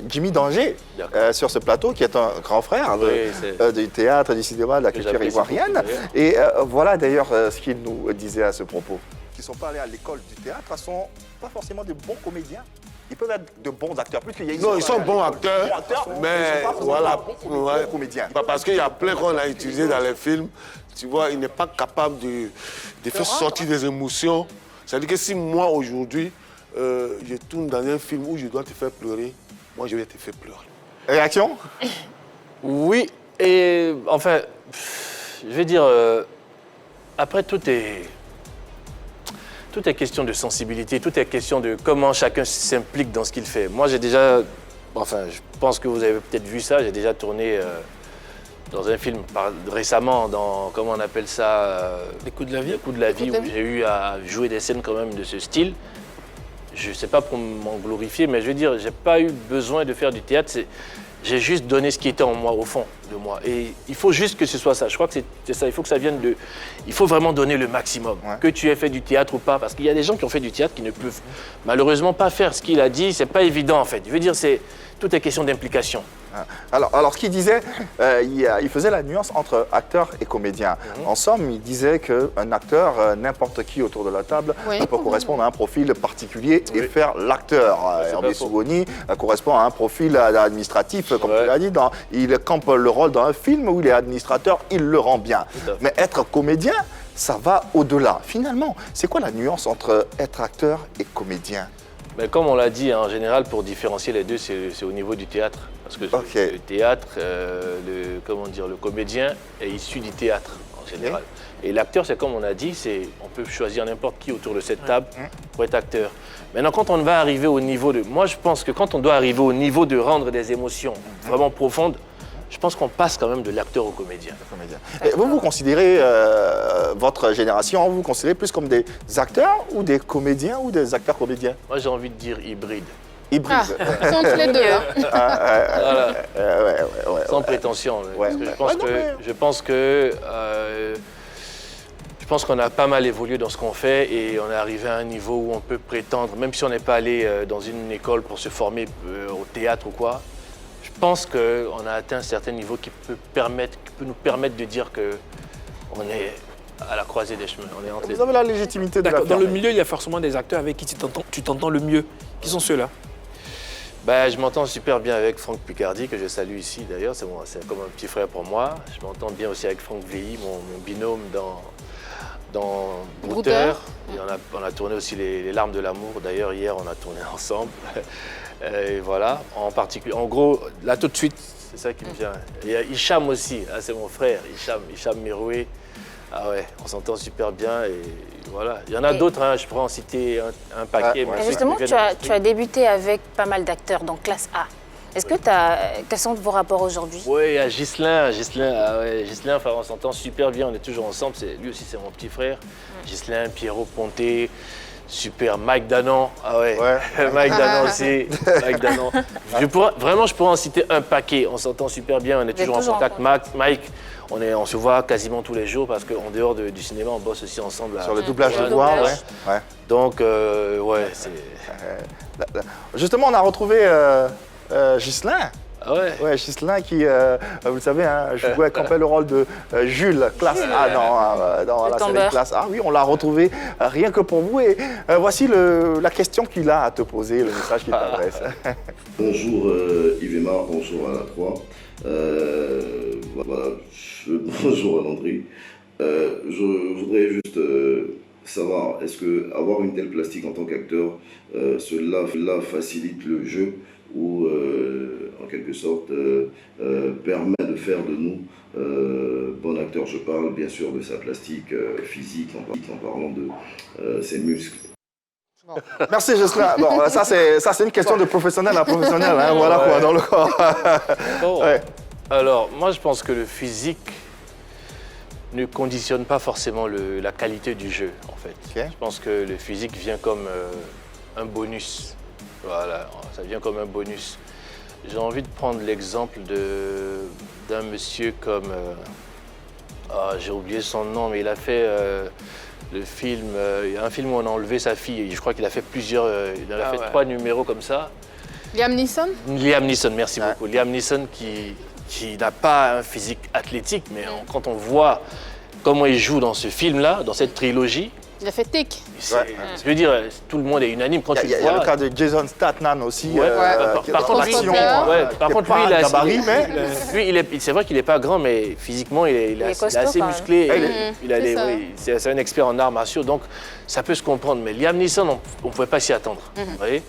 Speaker 1: Jimmy Danger
Speaker 7: D'accord.
Speaker 1: sur ce plateau, qui est un grand frère
Speaker 7: Oui,
Speaker 1: du théâtre, du cinéma, de la
Speaker 7: Que
Speaker 1: culture
Speaker 7: j'apprécie
Speaker 1: ivoirienne.
Speaker 7: beaucoup, d'ailleurs.
Speaker 1: Et voilà d'ailleurs ce qu'il nous disait à ce propos. Qui ne sont pas allés à l'école du théâtre, ne sont pas forcément de bons comédiens. Ils peuvent être de bons acteurs. Plus qu'il y a
Speaker 9: Non, ils sont bons acteurs, mais
Speaker 1: ils sont pas forcément
Speaker 9: voilà,
Speaker 1: bons
Speaker 9: ouais.
Speaker 1: comédiens.
Speaker 9: Bah, parce qu'il y a plein qu'on a utilisé dans les films. Tu vois, il n'est pas capable de faire sortir des émotions. C'est-à-dire que si moi, aujourd'hui, je tourne dans un film où je dois te faire pleurer, moi, je vais te faire pleurer.
Speaker 1: Réaction?
Speaker 7: Oui, et enfin, je vais dire, après tout est question de sensibilité, tout est question de comment chacun s'implique dans ce qu'il fait. Moi, j'ai déjà, enfin, je pense que vous avez peut-être vu ça, j'ai déjà tourné dans un film récemment, dans, comment on appelle ça
Speaker 4: Les coups de la vie.
Speaker 7: Les coups de la vie, où j'ai eu à jouer des scènes quand même de ce style. Je ne sais pas pour m'en glorifier, mais je veux dire, j'ai pas eu besoin de faire du théâtre. J'ai juste donné ce qui était en moi, au fond de moi. Et il faut juste que ce soit ça. Je crois que c'est ça. Il faut que ça vienne de... Il faut vraiment donner le maximum.
Speaker 1: Ouais.
Speaker 7: Que tu aies fait du théâtre ou pas. Parce qu'il y a des gens qui ont fait du théâtre qui ne peuvent malheureusement pas faire ce qu'il a dit. C'est pas évident, en fait. Je veux dire, tout est question d'implication.
Speaker 1: Alors, ce qu'il disait, il faisait la nuance entre acteur et comédien. En somme, il disait qu'un acteur, n'importe qui autour de la table,
Speaker 2: Oui.
Speaker 1: peut correspondre à un profil particulier et faire l'acteur.
Speaker 7: c'est
Speaker 1: Hervé
Speaker 7: pas faux.
Speaker 1: Sougoni correspond à un profil administratif, comme
Speaker 7: Ouais.
Speaker 1: tu l'as dit. Il campe le rôle dans un film où il est administrateur, il le rend bien.
Speaker 7: Tout à fait.
Speaker 1: Mais être comédien, ça va au-delà. Finalement, c'est quoi la nuance entre être acteur et comédien?
Speaker 7: Mais comme on l'a dit, en général, pour différencier les deux, c'est au niveau du théâtre. Parce que
Speaker 1: Ok.
Speaker 7: le théâtre, le comédien est issu du théâtre, en général. Et l'acteur, c'est comme on a dit, on peut choisir n'importe qui autour de cette table pour être acteur. Maintenant, quand on va arriver au niveau de... Moi, je pense que quand on doit arriver au niveau de rendre des émotions vraiment profondes, je pense qu'on passe quand même de l'acteur au comédien.
Speaker 1: Comédien. Et vous considérez, votre génération, vous considérez plus comme des acteurs ou des comédiens ou des acteurs comédiens?
Speaker 7: Moi, j'ai envie de dire hybride.
Speaker 1: Hybrides.
Speaker 2: C'est entre les deux. hein.
Speaker 7: Voilà.
Speaker 1: Ouais.
Speaker 7: Sans prétention.
Speaker 1: Ouais.
Speaker 7: Parce que je pense qu'on a pas mal évolué dans ce qu'on fait et on est arrivé à un niveau où on peut prétendre, même si on n'est pas allé dans une école pour se former au théâtre ou quoi, je pense qu'on a atteint un certain niveau qui peut nous permettre de dire qu'on est à la croisée des chemins. On est entre les
Speaker 1: Vous avez la légitimité de
Speaker 4: D'accord. Dans le
Speaker 1: l'affirmer.
Speaker 4: milieu, il y a forcément des acteurs avec qui tu t'entends le mieux. Qui sont ceux-là?
Speaker 7: Ben, je m'entends super bien avec Franck Picardi, que je salue ici d'ailleurs, c'est comme un petit frère pour moi. Je m'entends bien aussi avec Franck Vieilly, mon binôme dans Brouteur. Et on a tourné aussi les Larmes de l'amour, d'ailleurs hier on a tourné ensemble. Et voilà, en gros, là tout de suite, c'est ça qui me vient. Il y a Hicham aussi, c'est mon frère, Hicham Miroué. Ah ouais, on s'entend super bien et voilà. Il y en a d'autres, hein, je pourrais en citer un paquet.
Speaker 3: Et justement, tu as débuté avec pas mal d'acteurs dans classe A. Est-ce que quels sont vos rapports aujourd'hui?
Speaker 7: Oui, il y a Ghislain, enfin, on s'entend super bien, on est toujours ensemble. Lui aussi, c'est mon petit frère. Ghislain, Pierrot Ponté, super, Mike Danon. Ah ouais, Mike Danon aussi. Mike Danon. Je pourrais en citer un paquet. On s'entend super bien, on est toujours en contact. Mike, on se voit quasiment tous les jours parce qu'en dehors du cinéma, on bosse aussi ensemble.
Speaker 1: Sur le doublage de voix, ouais.
Speaker 7: Donc, ouais, c'est...
Speaker 1: Justement, on a retrouvé Ghislain.
Speaker 7: Ah ouais.
Speaker 1: Ouais, Ghislain qui, vous le savez, jouait campait le rôle de Jules, classe A dans la série classe A. Oui, on l'a retrouvé rien que pour vous. Et voici la question qu'il a à te poser, le message qu'il t'adresse.
Speaker 10: Bonjour Yves-Aimar, bonjour à la 3. Voilà, bonjour à Landry. Je voudrais juste savoir, est-ce que avoir une telle plastique en tant qu'acteur, cela facilite le jeu ou en quelque sorte permet de faire de nous bon acteur? Je parle bien sûr de sa plastique physique en parlant de ses muscles.
Speaker 1: Bon. Merci Ghislain. Bon, ça c'est une question de professionnel à professionnel, hein, voilà quoi, dans le corps.
Speaker 7: Bon. Ouais. Alors, moi je pense que le physique ne conditionne pas forcément la qualité du jeu, en fait. Okay. Je pense que le physique vient comme un bonus. Voilà, ça vient comme un bonus. J'ai envie de prendre l'exemple d'un monsieur comme... j'ai oublié son nom, mais il a fait le film... il y a un film où on a enlevé sa fille. Je crois qu'il a fait plusieurs... il a fait 3 numéros comme ça.
Speaker 2: Liam Neeson?
Speaker 7: Liam Neeson, merci beaucoup. Liam Neeson qui n'a pas un physique athlétique, mais quand on voit comment il joue dans ce film-là, dans cette trilogie...
Speaker 2: Il a fait Tic.
Speaker 7: Je veux dire, tout le monde est unanime quand tu le vois.
Speaker 1: Il y a le cas de Jason Statham aussi.
Speaker 7: Par contre, lui, c'est vrai qu'il n'est pas grand, mais physiquement, il est assez musclé. C'est un expert en arts martiaux, donc ça peut se comprendre. Mais Liam Neeson, on ne pouvait pas s'y attendre. Vous voyez,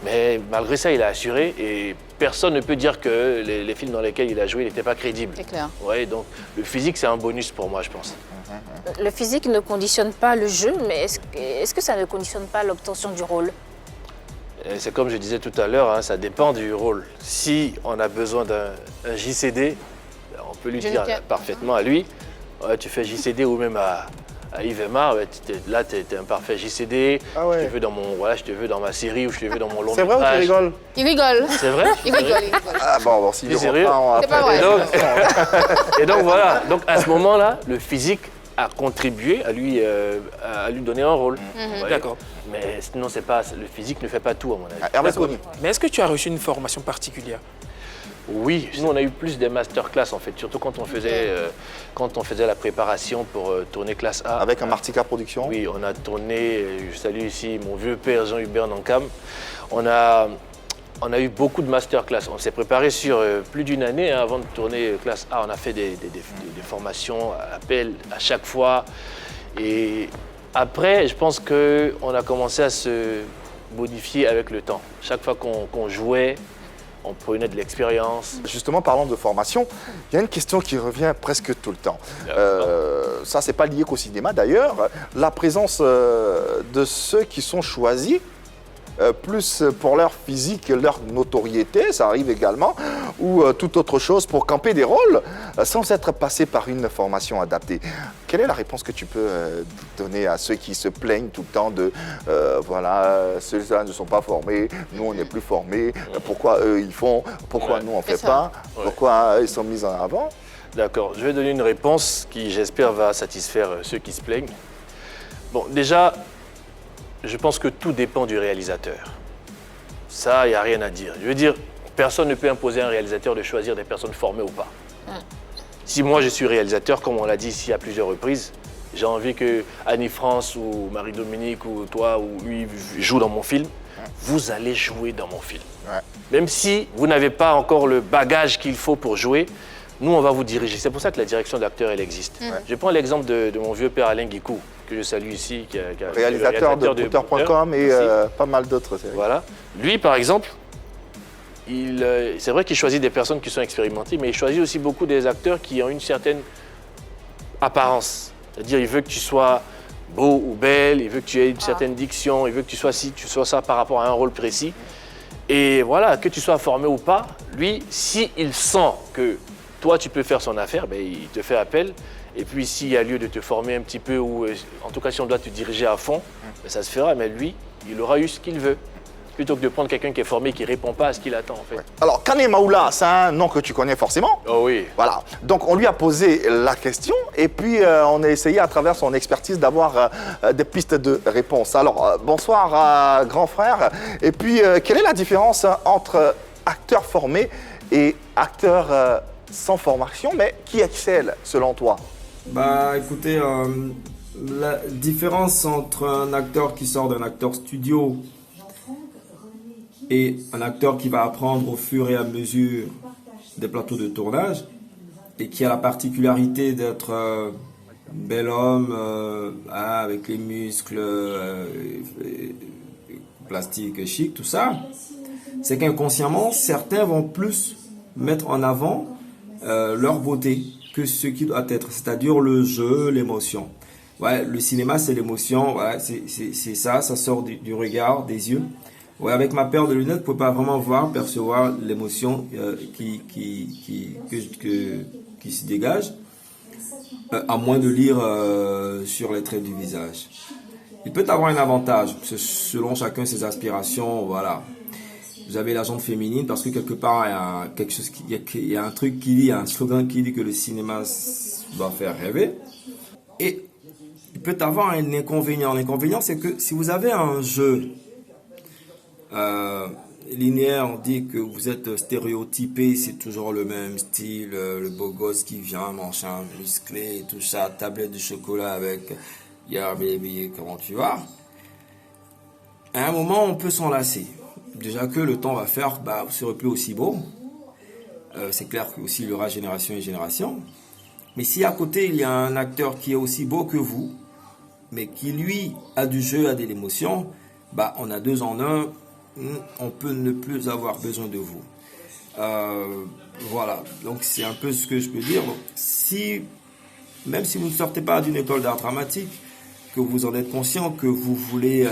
Speaker 7: mais malgré ça, il a assuré et personne ne peut dire que les films dans lesquels il a joué n'étaient pas crédibles.
Speaker 2: C'est clair.
Speaker 7: Ouais, donc le physique, c'est un bonus pour moi, je pense.
Speaker 3: Le physique ne conditionne pas le jeu, mais est-ce que ça ne conditionne pas l'obtention du rôle?
Speaker 7: C'est comme je disais tout à l'heure, hein, ça dépend du rôle. Si on a besoin d'un JCD, on peut lui dire parfaitement à lui, tu fais JCD ou même à Yves-Aimar, là tu es un parfait JCD, je te veux dans ma série ou je te veux dans mon long métrage.
Speaker 1: C'est vrai ou tu rigoles?
Speaker 2: Il rigole.
Speaker 7: C'est vrai?
Speaker 2: Il rigole.
Speaker 1: Ah bon, si il
Speaker 7: sérieux?
Speaker 2: C'est pas vrai.
Speaker 7: Et donc voilà, donc à ce moment-là, le physique a contribué à lui donner un rôle.
Speaker 4: D'accord.
Speaker 7: Mais sinon, le physique ne fait pas tout, à mon avis.
Speaker 4: Mais est-ce que tu as reçu une formation particulière?
Speaker 7: Oui, nous on a eu plus des masterclass en fait, surtout quand on faisait la préparation pour tourner classe A.
Speaker 1: Avec un Martika Production?
Speaker 7: Oui, on a tourné, je salue ici mon vieux père Jean-Hubert Nankam. On a eu beaucoup de masterclass. On s'est préparé sur plus d'une année avant de tourner classe A. On a fait des formations à appel à chaque fois. Et après, je pense qu'on a commencé à se modifier avec le temps. Chaque fois qu'on jouait, on prenait de l'expérience.
Speaker 1: Justement, parlant de formation, il y a une question qui revient presque tout le temps. Ça, c'est pas lié qu'au cinéma d'ailleurs. La présence de ceux qui sont choisis, plus pour leur physique, leur notoriété, ça arrive également, ou toute autre chose pour camper des rôles sans être passé par une formation adaptée. Quelle est la réponse que tu peux donner à ceux qui se plaignent tout le temps de voilà, ceux-là ne sont pas formés, nous on n'est plus formés, pourquoi eux ils font, pourquoi nous on ne fait pas, pourquoi ils sont mis en avant?
Speaker 7: D'accord, je vais donner une réponse qui j'espère va satisfaire ceux qui se plaignent. Bon, déjà, je pense que tout dépend du réalisateur. Ça, il n'y a rien à dire. Je veux dire, personne ne peut imposer à un réalisateur de choisir des personnes formées ou pas. Si moi, je suis réalisateur, comme on l'a dit ici à plusieurs reprises, j'ai envie que Annie-France ou Marie-Dominique ou toi ou lui joue dans mon film, vous allez jouer dans mon film.
Speaker 1: Ouais.
Speaker 7: Même si vous n'avez pas encore le bagage qu'il faut pour jouer, nous, on va vous diriger. C'est pour ça que la direction d'acteur, elle existe. Je prends l'exemple de mon vieux père Alain Guicou, que je salue ici, qui est
Speaker 1: réalisateur de Booter.com et pas mal d'autres séries.
Speaker 7: Voilà. Lui, par exemple, c'est vrai qu'il choisit des personnes qui sont expérimentées, mais il choisit aussi beaucoup des acteurs qui ont une certaine apparence. C'est-à-dire, il veut que tu sois beau ou belle, il veut que tu aies une certaine diction, il veut que tu sois ci, tu sois ça par rapport à un rôle précis. Et voilà, que tu sois formé ou pas, lui, s'il sent que toi, tu peux faire son affaire, ben, il te fait appel. Et puis, s'il y a lieu de te former un petit peu, ou en tout cas, si on doit te diriger à fond, ben, ça se fera. Mais lui, il aura eu ce qu'il veut. Plutôt que de prendre quelqu'un qui est formé, qui ne répond pas à ce qu'il attend, en fait.
Speaker 1: Ouais. Alors, Kane Maoula, c'est un nom que tu connais forcément.
Speaker 7: Oh oui.
Speaker 1: Voilà. Donc, on lui a posé la question et puis on a essayé, à travers son expertise, d'avoir des pistes de réponse. Alors, bonsoir, grand frère. Et puis, quelle est la différence entre acteur formé et acteur sans formation, mais qui excelle, selon toi?
Speaker 11: Bah, écoutez, la différence entre un acteur qui sort d'un acteur studio et un acteur qui va apprendre au fur et à mesure des plateaux de tournage et qui a la particularité d'être bel homme avec les muscles plastiques chic, tout ça, c'est qu'inconsciemment, certains vont plus mettre en avant leur beauté que ce qui doit être, c'est-à-dire le jeu, l'émotion. Ouais, le cinéma, c'est l'émotion, ouais, c'est ça sort du regard, des yeux. Ouais, avec ma paire de lunettes, vous ne pouvez pas vraiment percevoir l'émotion qui se dégage, à moins de lire sur les traits du visage. Il peut avoir un avantage, selon chacun ses aspirations, voilà. Vous avez la jante féminine parce que quelque part, il y a un truc qui dit, un slogan qui dit que le cinéma doit faire rêver. Et il peut avoir un inconvénient. L'inconvénient, c'est que si vous avez un jeu linéaire, on dit que vous êtes stéréotypé, c'est toujours le même style, le beau gosse qui vient, machin, musclé, tout ça, tablette de chocolat avec Yeah baby, comment tu vas? À un moment, on peut s'en lasser. Déjà que le temps va faire, vous ne serez plus aussi beau. C'est clair aussi il y aura génération et génération. Mais si à côté, il y a un acteur qui est aussi beau que vous, mais qui lui a du jeu, a de l'émotion, on a deux en un. On peut ne plus avoir besoin de vous. Voilà, donc c'est un peu ce que je peux dire. Donc, même si vous ne sortez pas d'une école d'art dramatique, que vous en êtes conscient, que vous voulez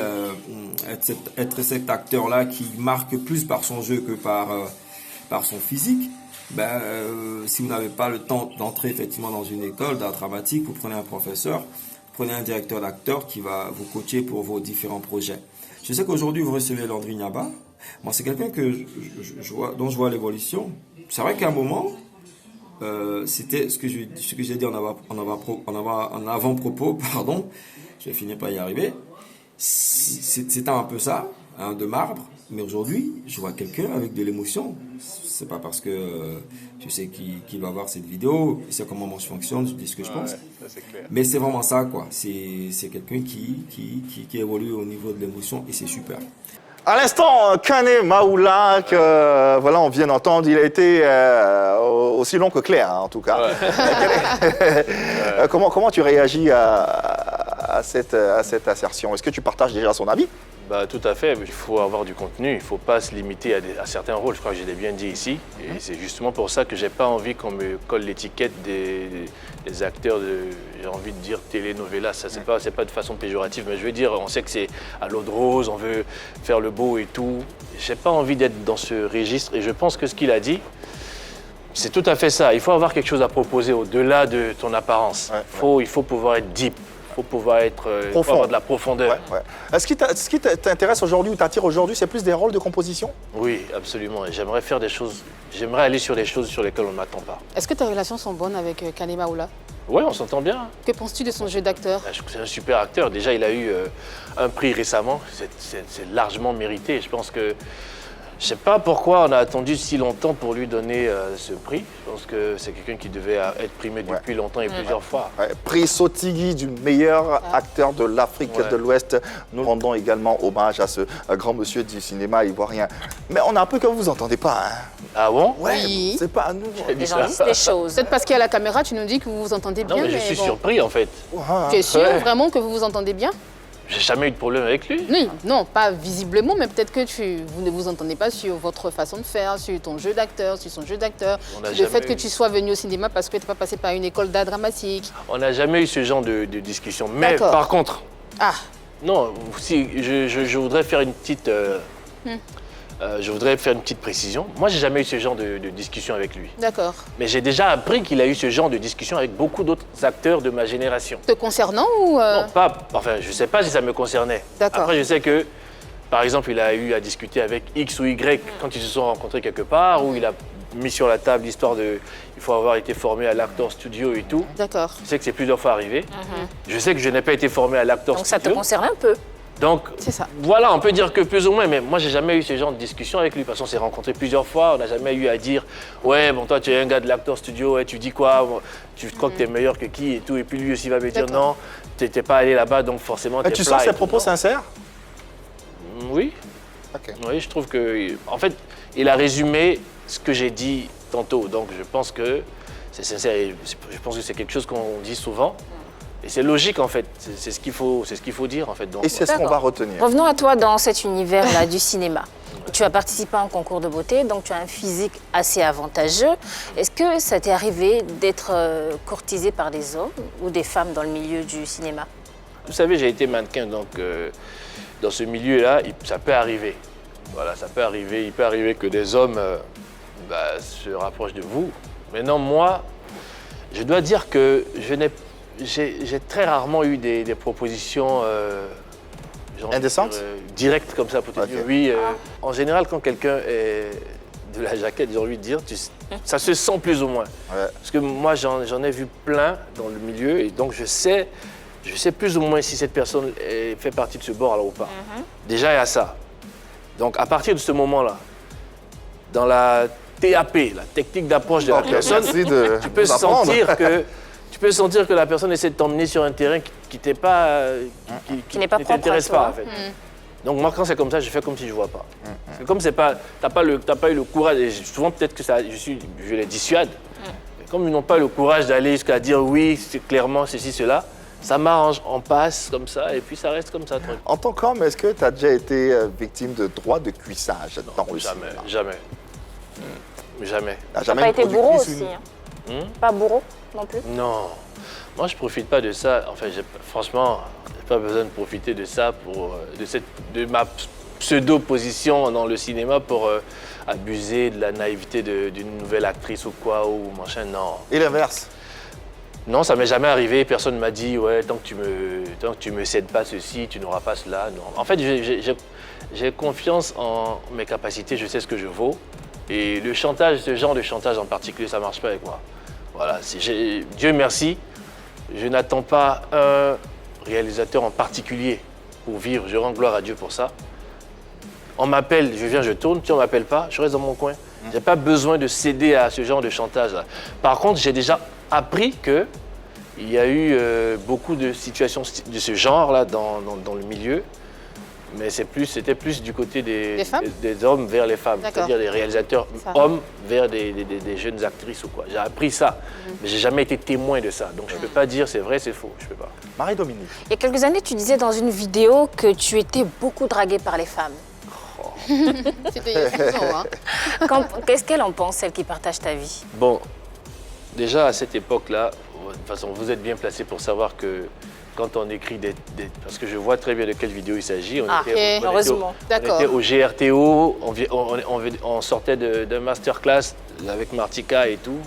Speaker 11: être cet acteur-là qui marque plus par son jeu que par son physique, si vous n'avez pas le temps d'entrer effectivement dans une école d'art dramatique, vous prenez un professeur, prenez un directeur d'acteur qui va vous coacher pour vos différents projets. Je sais qu'aujourd'hui, vous recevez Landry Niaba. Moi, c'est quelqu'un dont je vois l'évolution. C'est vrai qu'à un moment, c'était ce que j'ai dit en avant-propos, pardon. Je vais finir par y arriver. C'était un peu ça, de marbre. Mais aujourd'hui, je vois quelqu'un avec de l'émotion. C'est pas parce que tu sais qu'il va voir cette vidéo, il sait comment moi je fonctionne, je dis ce que je pense.
Speaker 1: Ça, c'est clair.
Speaker 11: Mais c'est vraiment ça, quoi. C'est quelqu'un qui évolue au niveau de l'émotion et c'est super.
Speaker 1: À l'instant, Kane Maoula, que voilà, on vient d'entendre, il a été aussi long que clair, en tout cas. Ouais. Comment tu réagis à cette assertion? Est-ce que tu partages déjà son avis?
Speaker 7: Tout à fait, il faut avoir du contenu, il ne faut pas se limiter à certains rôles, je crois que je l'ai bien dit ici. Et c'est justement pour ça que je n'ai pas envie qu'on me colle l'étiquette des acteurs j'ai envie de dire télénovela, ça c'est pas de façon péjorative, mais je veux dire, on sait que c'est à l'eau de rose, on veut faire le beau et tout. Je n'ai pas envie d'être dans ce registre et je pense que ce qu'il a dit, c'est tout à fait ça. Il faut avoir quelque chose à proposer au-delà de ton apparence. Il faut pouvoir être deep. Il faut pouvoir être avoir de la profondeur.
Speaker 1: Ouais. Ce qui t'intéresse aujourd'hui ou t'attire aujourd'hui, c'est plus des rôles de composition?
Speaker 7: Oui, absolument. Et j'aimerais faire des choses, j'aimerais aller sur des choses sur lesquelles on ne m'attend pas.
Speaker 2: Est-ce que tes relations sont bonnes avec Kane Maoula?
Speaker 7: Oui, on s'entend bien.
Speaker 2: Que penses-tu de son jeu d'acteur?
Speaker 7: C'est un super acteur. Déjà, il a eu un prix récemment. C'est largement mérité. Je pense que Je sais pas pourquoi on a attendu si longtemps pour lui donner ce prix. Je pense que c'est quelqu'un qui devait être primé depuis longtemps et plusieurs fois.
Speaker 1: Ouais, prix Sotigui du meilleur acteur de l'Afrique de l'Ouest. Nous rendons également hommage à ce grand monsieur du cinéma ivoirien. Mais on a un peu que vous entendez pas. Hein.
Speaker 7: Ah bon?
Speaker 1: Ouais,
Speaker 2: Oui.
Speaker 1: c'est pas à nous.
Speaker 3: Les gens disent des choses.
Speaker 2: Peut-être parce qu'il y a la caméra, tu nous dis que vous vous entendez bien.
Speaker 7: Non, mais je suis surpris en fait.
Speaker 2: Tu es sûr vraiment que vous vous entendez bien?
Speaker 7: J'ai jamais eu de problème avec lui.
Speaker 2: Oui, non, pas visiblement, mais peut-être que vous ne vous entendez pas sur votre façon de faire, sur ton jeu d'acteur, sur son jeu d'acteur, sur le fait que tu sois venu au cinéma parce que tu n'es pas passé par une école d'art dramatique.
Speaker 7: On n'a jamais eu ce genre de discussion. Mais par contre, non, si, je voudrais faire une petite... je voudrais faire une petite précision. Moi, j'ai jamais eu ce genre de discussion avec lui.
Speaker 2: D'accord.
Speaker 7: Mais j'ai déjà appris qu'il a eu ce genre de discussion avec beaucoup d'autres acteurs de ma génération.
Speaker 2: Te concernant ou
Speaker 7: Non, pas. Enfin, je sais pas si ça me concernait.
Speaker 2: D'accord.
Speaker 7: Après, je sais que, par exemple, il a eu à discuter avec X ou Y quand ils se sont rencontrés quelque part, où il a mis sur la table l'histoire de... Il faut avoir été formé à l'Actor Studio et tout.
Speaker 2: D'accord.
Speaker 7: Je sais que c'est plusieurs fois arrivé. Je sais que je n'ai pas été formé à l'Actor Studio.
Speaker 3: Donc ça te concerne un peu.
Speaker 7: Donc,
Speaker 2: ça.
Speaker 7: Voilà, on peut dire que plus ou moins, mais moi, j'ai jamais eu ce genre de discussion avec lui, parce qu'on s'est rencontrés plusieurs fois, on n'a jamais eu à dire « Ouais, bon, toi, tu es un gars de l'Actor Studio, ouais, tu dis quoi? Tu crois que tu es meilleur que qui et tout ?» Et puis lui aussi va me dire « Non, tu n'étais pas allé là-bas, donc forcément, tu es
Speaker 1: Tu sens ses propos sincères?
Speaker 7: Oui. Oui, je trouve que... En fait, il a résumé ce que j'ai dit tantôt, donc je pense que c'est sincère et je pense que c'est quelque chose qu'on dit souvent. Et c'est logique en fait, c'est ce qu'il faut dire en fait. Donc,
Speaker 1: et c'est ce qu'on va retenir.
Speaker 3: Revenons à toi dans cet univers-là du cinéma. Tu as participé à un concours de beauté, donc tu as un physique assez avantageux. Est-ce que ça t'est arrivé d'être courtisé par des hommes ou des femmes dans le milieu du cinéma?
Speaker 7: Vous savez, j'ai été mannequin, donc dans ce milieu-là, ça peut arriver. Voilà, ça peut arriver. Il peut arriver que des hommes se rapprochent de vous. Maintenant, moi, je dois dire que j'ai très rarement eu des propositions
Speaker 1: indécentes,
Speaker 7: directes comme ça pour te dire oui. En général, quand quelqu'un est de la jaquette, j'ai envie de dire, ça se sent plus ou moins. Parce que moi, j'en ai vu plein dans le milieu et donc je sais plus ou moins si cette personne fait partie de ce bord-là ou pas. Déjà, il y a ça. Donc, à partir de ce moment-là, dans la TAP, la technique d'approche de la personne, tu peux sentir que la personne essaie de t'emmener sur un terrain qui ne t'intéresse pas, en fait. Donc moi, quand c'est comme ça, je fais comme si je ne vois pas. C'est comme tu n'as pas eu le courage, et souvent peut-être que je les dissuade, mais comme ils n'ont pas le courage d'aller jusqu'à dire oui, c'est clairement ceci, cela, ça m'arrange, on passe comme ça et puis ça reste comme ça.
Speaker 1: En tant qu'homme, est-ce que tu as déjà été victime de droit de cuissage dans le cinéma?
Speaker 7: Jamais. Jamais.
Speaker 3: Tu n'as pas été bourreau aussi, hein? Pas bourreau non plus?
Speaker 7: Non. Moi, je ne profite pas de ça. Enfin, franchement, je n'ai pas besoin de profiter de ça, de ma pseudo-position dans le cinéma pour abuser de la naïveté d'une nouvelle actrice ou quoi, ou machin, non.
Speaker 1: Et l'inverse?
Speaker 7: Non, ça m'est jamais arrivé. Personne ne m'a dit, ouais, tant que tu me cèdes pas ceci, tu n'auras pas cela. Non. En fait, j'ai confiance en mes capacités, je sais ce que je vaux. Et le chantage, ce genre de chantage en particulier, ça ne marche pas avec moi. Voilà, Dieu merci, je n'attends pas un réalisateur en particulier pour vivre. Je rends gloire à Dieu pour ça. On m'appelle, je viens, je tourne. Si on ne m'appelle pas, je reste dans mon coin. Je n'ai pas besoin de céder à ce genre de chantage-là. Par contre, j'ai déjà appris qu'il y a eu beaucoup de situations de ce genre-là dans le milieu. Mais c'était plus du côté des hommes vers les femmes, c'est-à-dire des réalisateurs hommes vers des jeunes actrices ou quoi. J'ai appris ça, mais j'ai jamais été témoin de ça. Donc je ne peux pas dire c'est vrai, c'est faux, je peux pas.
Speaker 1: Marie-Dominique.
Speaker 3: Il y a quelques années, tu disais dans une vidéo que tu étais beaucoup draguée par les femmes.
Speaker 2: C'était il y a 6 ans, hein.
Speaker 3: Qu'est-ce qu'elles en pensent, celles qui partagent ta vie?
Speaker 7: Bon, déjà à cette époque-là, de toute façon, vous êtes bien placé pour savoir que quand on écrit parce que je vois très bien de quelle vidéo il s'agit.
Speaker 3: Heureusement.
Speaker 7: On était au GRTO, on sortait d'un masterclass avec Martika et tout.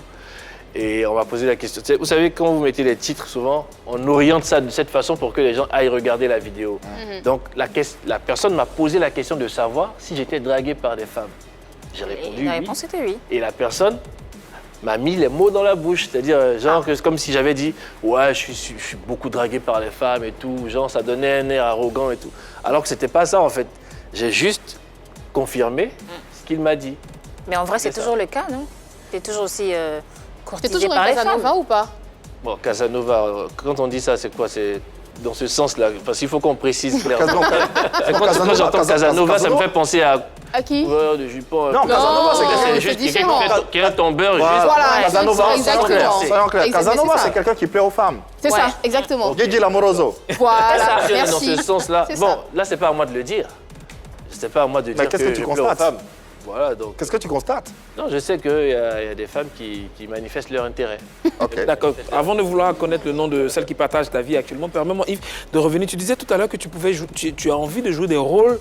Speaker 7: Et on m'a posé la question. Vous savez, quand vous mettez les titres, souvent, on oriente ça de cette façon pour que les gens aillent regarder la vidéo. Donc, la personne m'a posé la question de savoir si j'étais dragué par des femmes. J'ai répondu oui.
Speaker 3: La réponse était oui.
Speaker 7: Et la personne m'a mis les mots dans la bouche. C'est-à-dire, genre, comme si j'avais dit « Ouais, je suis beaucoup dragué par les femmes et tout. » Genre, ça donnait un air arrogant et tout. Alors que c'était pas ça, en fait. J'ai juste confirmé qu'il m'a dit.
Speaker 3: Mais en vrai, c'est
Speaker 7: C'est ça.
Speaker 3: toujours le cas, non? Tu es toujours aussi
Speaker 2: T'es
Speaker 3: courtisé
Speaker 2: toujours
Speaker 3: par
Speaker 2: un
Speaker 3: les femmes.
Speaker 2: Casanova ou pas?
Speaker 7: Bon, Casanova, quand on dit ça, c'est quoi? C'est dans ce sens-là. Parce qu'il faut qu'on précise clairement. Quand j'entends Casanova, ça me fait penser à
Speaker 2: À qui?
Speaker 7: coureur de jupon.
Speaker 1: Non, Casanova, c'est quelqu'un
Speaker 2: c'est
Speaker 7: juste
Speaker 2: différent.
Speaker 7: qui est un tombeur.
Speaker 2: Voilà,
Speaker 1: Casanova,
Speaker 2: exactement.
Speaker 1: soyons clairs. Casanova,
Speaker 2: C'est ça.
Speaker 1: c'est quelqu'un qui plaît aux femmes.
Speaker 2: C'est
Speaker 3: Ouais.
Speaker 2: ça, exactement.
Speaker 1: Gigi l'amoroso.
Speaker 2: Voilà,
Speaker 7: Dans
Speaker 2: merci.
Speaker 7: ce sens-là.
Speaker 2: C'est
Speaker 7: Bon,
Speaker 2: ça.
Speaker 7: là, c'est pas à moi de le dire. C'est pas à moi de dire
Speaker 1: qu'est-ce que tu
Speaker 7: je plais aux
Speaker 1: constates?
Speaker 7: femmes. Voilà, donc.
Speaker 1: Qu'est-ce que tu constates?
Speaker 7: Non, je sais qu'il y a des femmes qui manifestent leur intérêt.
Speaker 1: Ok.
Speaker 4: D'accord. Avant de vouloir connaître le nom de celle qui partage ta vie actuellement, permets-moi, Yves, de revenir. Tu disais tout à l'heure que tu pouvais tu as envie de jouer des rôles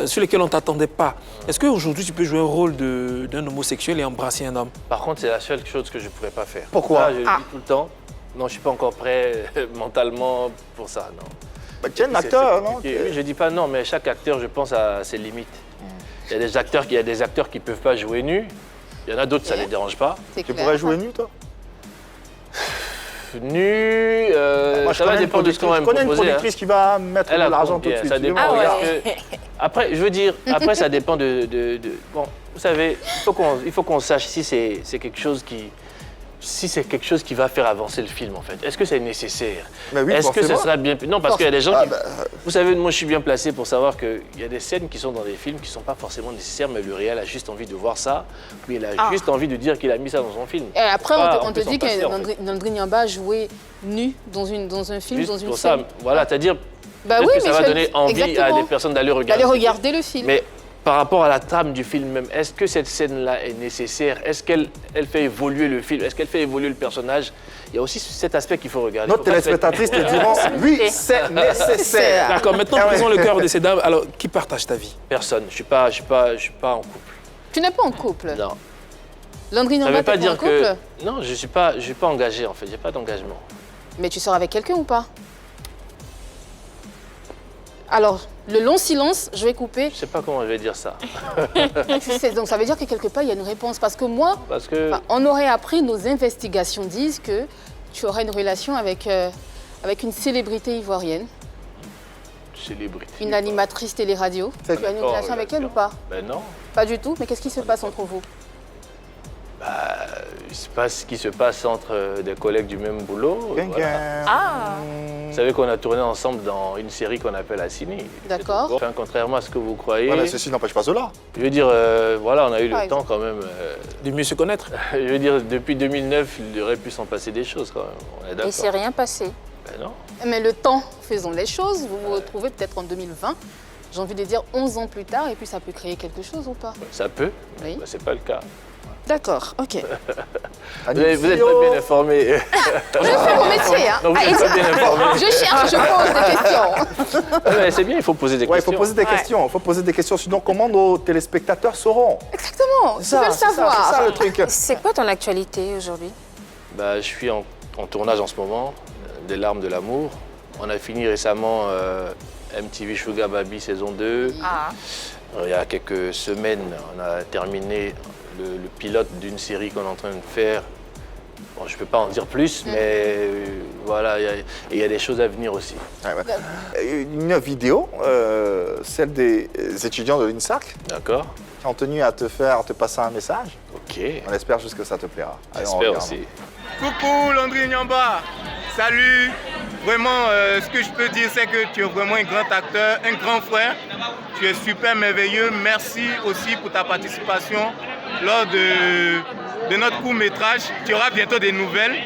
Speaker 4: sur lesquels on ne t'attendait pas. Est-ce qu'aujourd'hui, tu peux jouer un rôle d'un homosexuel et embrasser un homme?
Speaker 7: Par contre, c'est la seule chose que je ne pourrais pas faire.
Speaker 1: Pourquoi?
Speaker 7: Ça, je le dis tout le temps. Non, je ne suis pas encore prêt mentalement pour ça, non.
Speaker 1: Bah, tu es un
Speaker 7: C'est
Speaker 1: acteur, non?
Speaker 7: compliqué. Oui, je ne dis pas non, mais chaque acteur, je pense, a ses limites. Il y a des acteurs qui ne peuvent pas jouer nus. Il y en a d'autres, ça ne les dérange pas.
Speaker 2: C'est
Speaker 1: Tu
Speaker 2: clair.
Speaker 1: pourrais jouer nu, toi?
Speaker 7: Nu,
Speaker 1: Moi, je
Speaker 7: ça va
Speaker 1: connais une
Speaker 7: dépendre de ce qu'on va me
Speaker 1: productrice
Speaker 7: proposer.
Speaker 1: productrice qui va mettre de
Speaker 7: Elle a
Speaker 1: l'argent tout
Speaker 7: compris,
Speaker 1: de suite.
Speaker 7: ça
Speaker 1: Tu
Speaker 7: dépend.
Speaker 1: vois,
Speaker 7: Regarde
Speaker 1: regarde.
Speaker 7: que- Après, je veux dire, après, ça dépend Bon, vous savez, il faut qu'on sache si c'est quelque chose qui va faire avancer le film, en fait. Est-ce que c'est nécessaire?
Speaker 1: Mais oui,
Speaker 7: Est-ce que ce
Speaker 1: forcément.
Speaker 7: sera bien... Non, parce qu'il y a des gens qui...
Speaker 1: bah,
Speaker 7: Vous savez, moi, je suis bien placé pour savoir qu'il y a des scènes qui sont dans des films qui ne sont pas forcément nécessaires, mais le réel a juste envie de voir ça, puis il a juste envie de dire qu'il a mis ça dans son film.
Speaker 2: Et après, on te
Speaker 7: peut s'en
Speaker 2: dit
Speaker 7: passer, en fait.
Speaker 2: que Nandri Niamba jouait nu dans un film,
Speaker 7: Juste
Speaker 2: dans une
Speaker 7: pour ça,
Speaker 2: scène.
Speaker 7: voilà, c'est-à-dire
Speaker 2: Bah
Speaker 7: peut-être
Speaker 2: oui,
Speaker 7: que ça
Speaker 2: mais
Speaker 7: va
Speaker 2: je-
Speaker 7: donner envie à
Speaker 2: exactement.
Speaker 7: des personnes d'aller regarder.
Speaker 2: D'aller regarder le film.
Speaker 7: Mais par rapport à la trame du film même, est-ce que cette scène-là est nécessaire? Est-ce qu'elle fait évoluer le film? Est-ce qu'elle fait évoluer le personnage? Il y a aussi cet aspect qu'il faut regarder.
Speaker 1: Nos
Speaker 7: Faut pas se mettre-
Speaker 1: téléspectatrices te diront, oui, c'est nécessaire.
Speaker 4: D'accord, maintenant,
Speaker 1: Ah ouais.
Speaker 4: prenons le cœur de ces dames. Alors, qui partage ta vie?
Speaker 7: Personne. Je suis pas en couple.
Speaker 2: Tu n'es pas en couple.
Speaker 7: Non.
Speaker 2: Landry
Speaker 7: Ça
Speaker 2: Niamba,
Speaker 7: veut pas
Speaker 2: t'es
Speaker 7: dire
Speaker 2: en couple.
Speaker 7: que. Non, je suis pas engagé en fait. J'ai pas d'engagement.
Speaker 2: Mais tu sors avec quelqu'un ou pas? Alors, le long silence, je vais couper.
Speaker 7: Je sais pas comment je vais dire ça.
Speaker 2: Donc ça veut dire que quelque part, il y a une réponse. Parce que moi,
Speaker 7: Parce que.
Speaker 2: on aurait appris, nos investigations disent que tu aurais une relation avec une célébrité ivoirienne,
Speaker 7: Célébrité.
Speaker 2: une animatrice télé-radio. Tu as une
Speaker 7: Oh,
Speaker 2: relation avec elle ou pas?
Speaker 7: Ben non.
Speaker 2: Pas du tout. Mais qu'est-ce qui se passe entre vous?
Speaker 7: Il se passe ce qui se passe entre des collègues du même boulot. Voilà.
Speaker 2: Ah,
Speaker 7: Vous savez qu'on a tourné ensemble dans une série qu'on appelle Assini.
Speaker 2: d'accord.
Speaker 7: Enfin, contrairement à ce que vous croyez.
Speaker 1: Ouais, mais ceci n'empêche pas cela.
Speaker 7: Je veux dire, voilà, on a eu
Speaker 2: Par
Speaker 7: le temps quand même.
Speaker 4: De mieux se connaître.
Speaker 7: Je veux dire, depuis 2009, il aurait pu s'en passer des choses quand même. On est
Speaker 3: Il ne
Speaker 7: d'accord.
Speaker 3: s'est rien passé.
Speaker 7: Ben non.
Speaker 2: Mais le temps, faisons les choses. Vous vous retrouvez peut-être en 2020. J'ai envie de dire 11 ans plus tard, et puis ça peut créer quelque chose ou pas?
Speaker 7: Ça peut,
Speaker 2: Oui.
Speaker 7: mais c'est pas le cas.
Speaker 2: D'accord, ok.
Speaker 7: Vous êtes pas bien informé.
Speaker 2: Je fais mon métier, hein.
Speaker 7: Non, vous n'êtes pas bien informé.
Speaker 2: Je cherche, je pose des questions.
Speaker 7: Ouais, c'est bien, il faut poser des
Speaker 1: Ouais, il
Speaker 7: questions.
Speaker 1: faut poser des questions. Il faut poser des questions. Sinon, comment nos téléspectateurs sauront?
Speaker 2: Exactement, tu veux le
Speaker 1: C'est
Speaker 2: savoir.
Speaker 1: ça le truc.
Speaker 3: C'est quoi ton actualité aujourd'hui?
Speaker 7: Bah, je suis en tournage en ce moment, des larmes de l'amour. On a fini récemment MTV Sugar Baby saison 2.
Speaker 3: Ah.
Speaker 7: Il y a quelques semaines, on a terminé le pilote d'une série qu'on est en train de faire. Bon, je ne peux pas en dire plus, mais voilà, il y a des choses à venir aussi.
Speaker 1: Ouais, ouais. Une vidéo, celle des étudiants de l'INSAC,
Speaker 7: D'accord?
Speaker 1: qui ont tenu à te passer un message.
Speaker 7: Ok.
Speaker 1: On espère juste que ça te plaira. Allez, on
Speaker 7: J'espère
Speaker 1: regarde.
Speaker 7: aussi.
Speaker 12: Coucou Landry Niamba, salut. Vraiment, ce que je peux dire, c'est que tu es vraiment un grand acteur, un grand frère. Tu es super merveilleux. Merci aussi pour ta participation lors de notre court-métrage. Tu auras bientôt des nouvelles.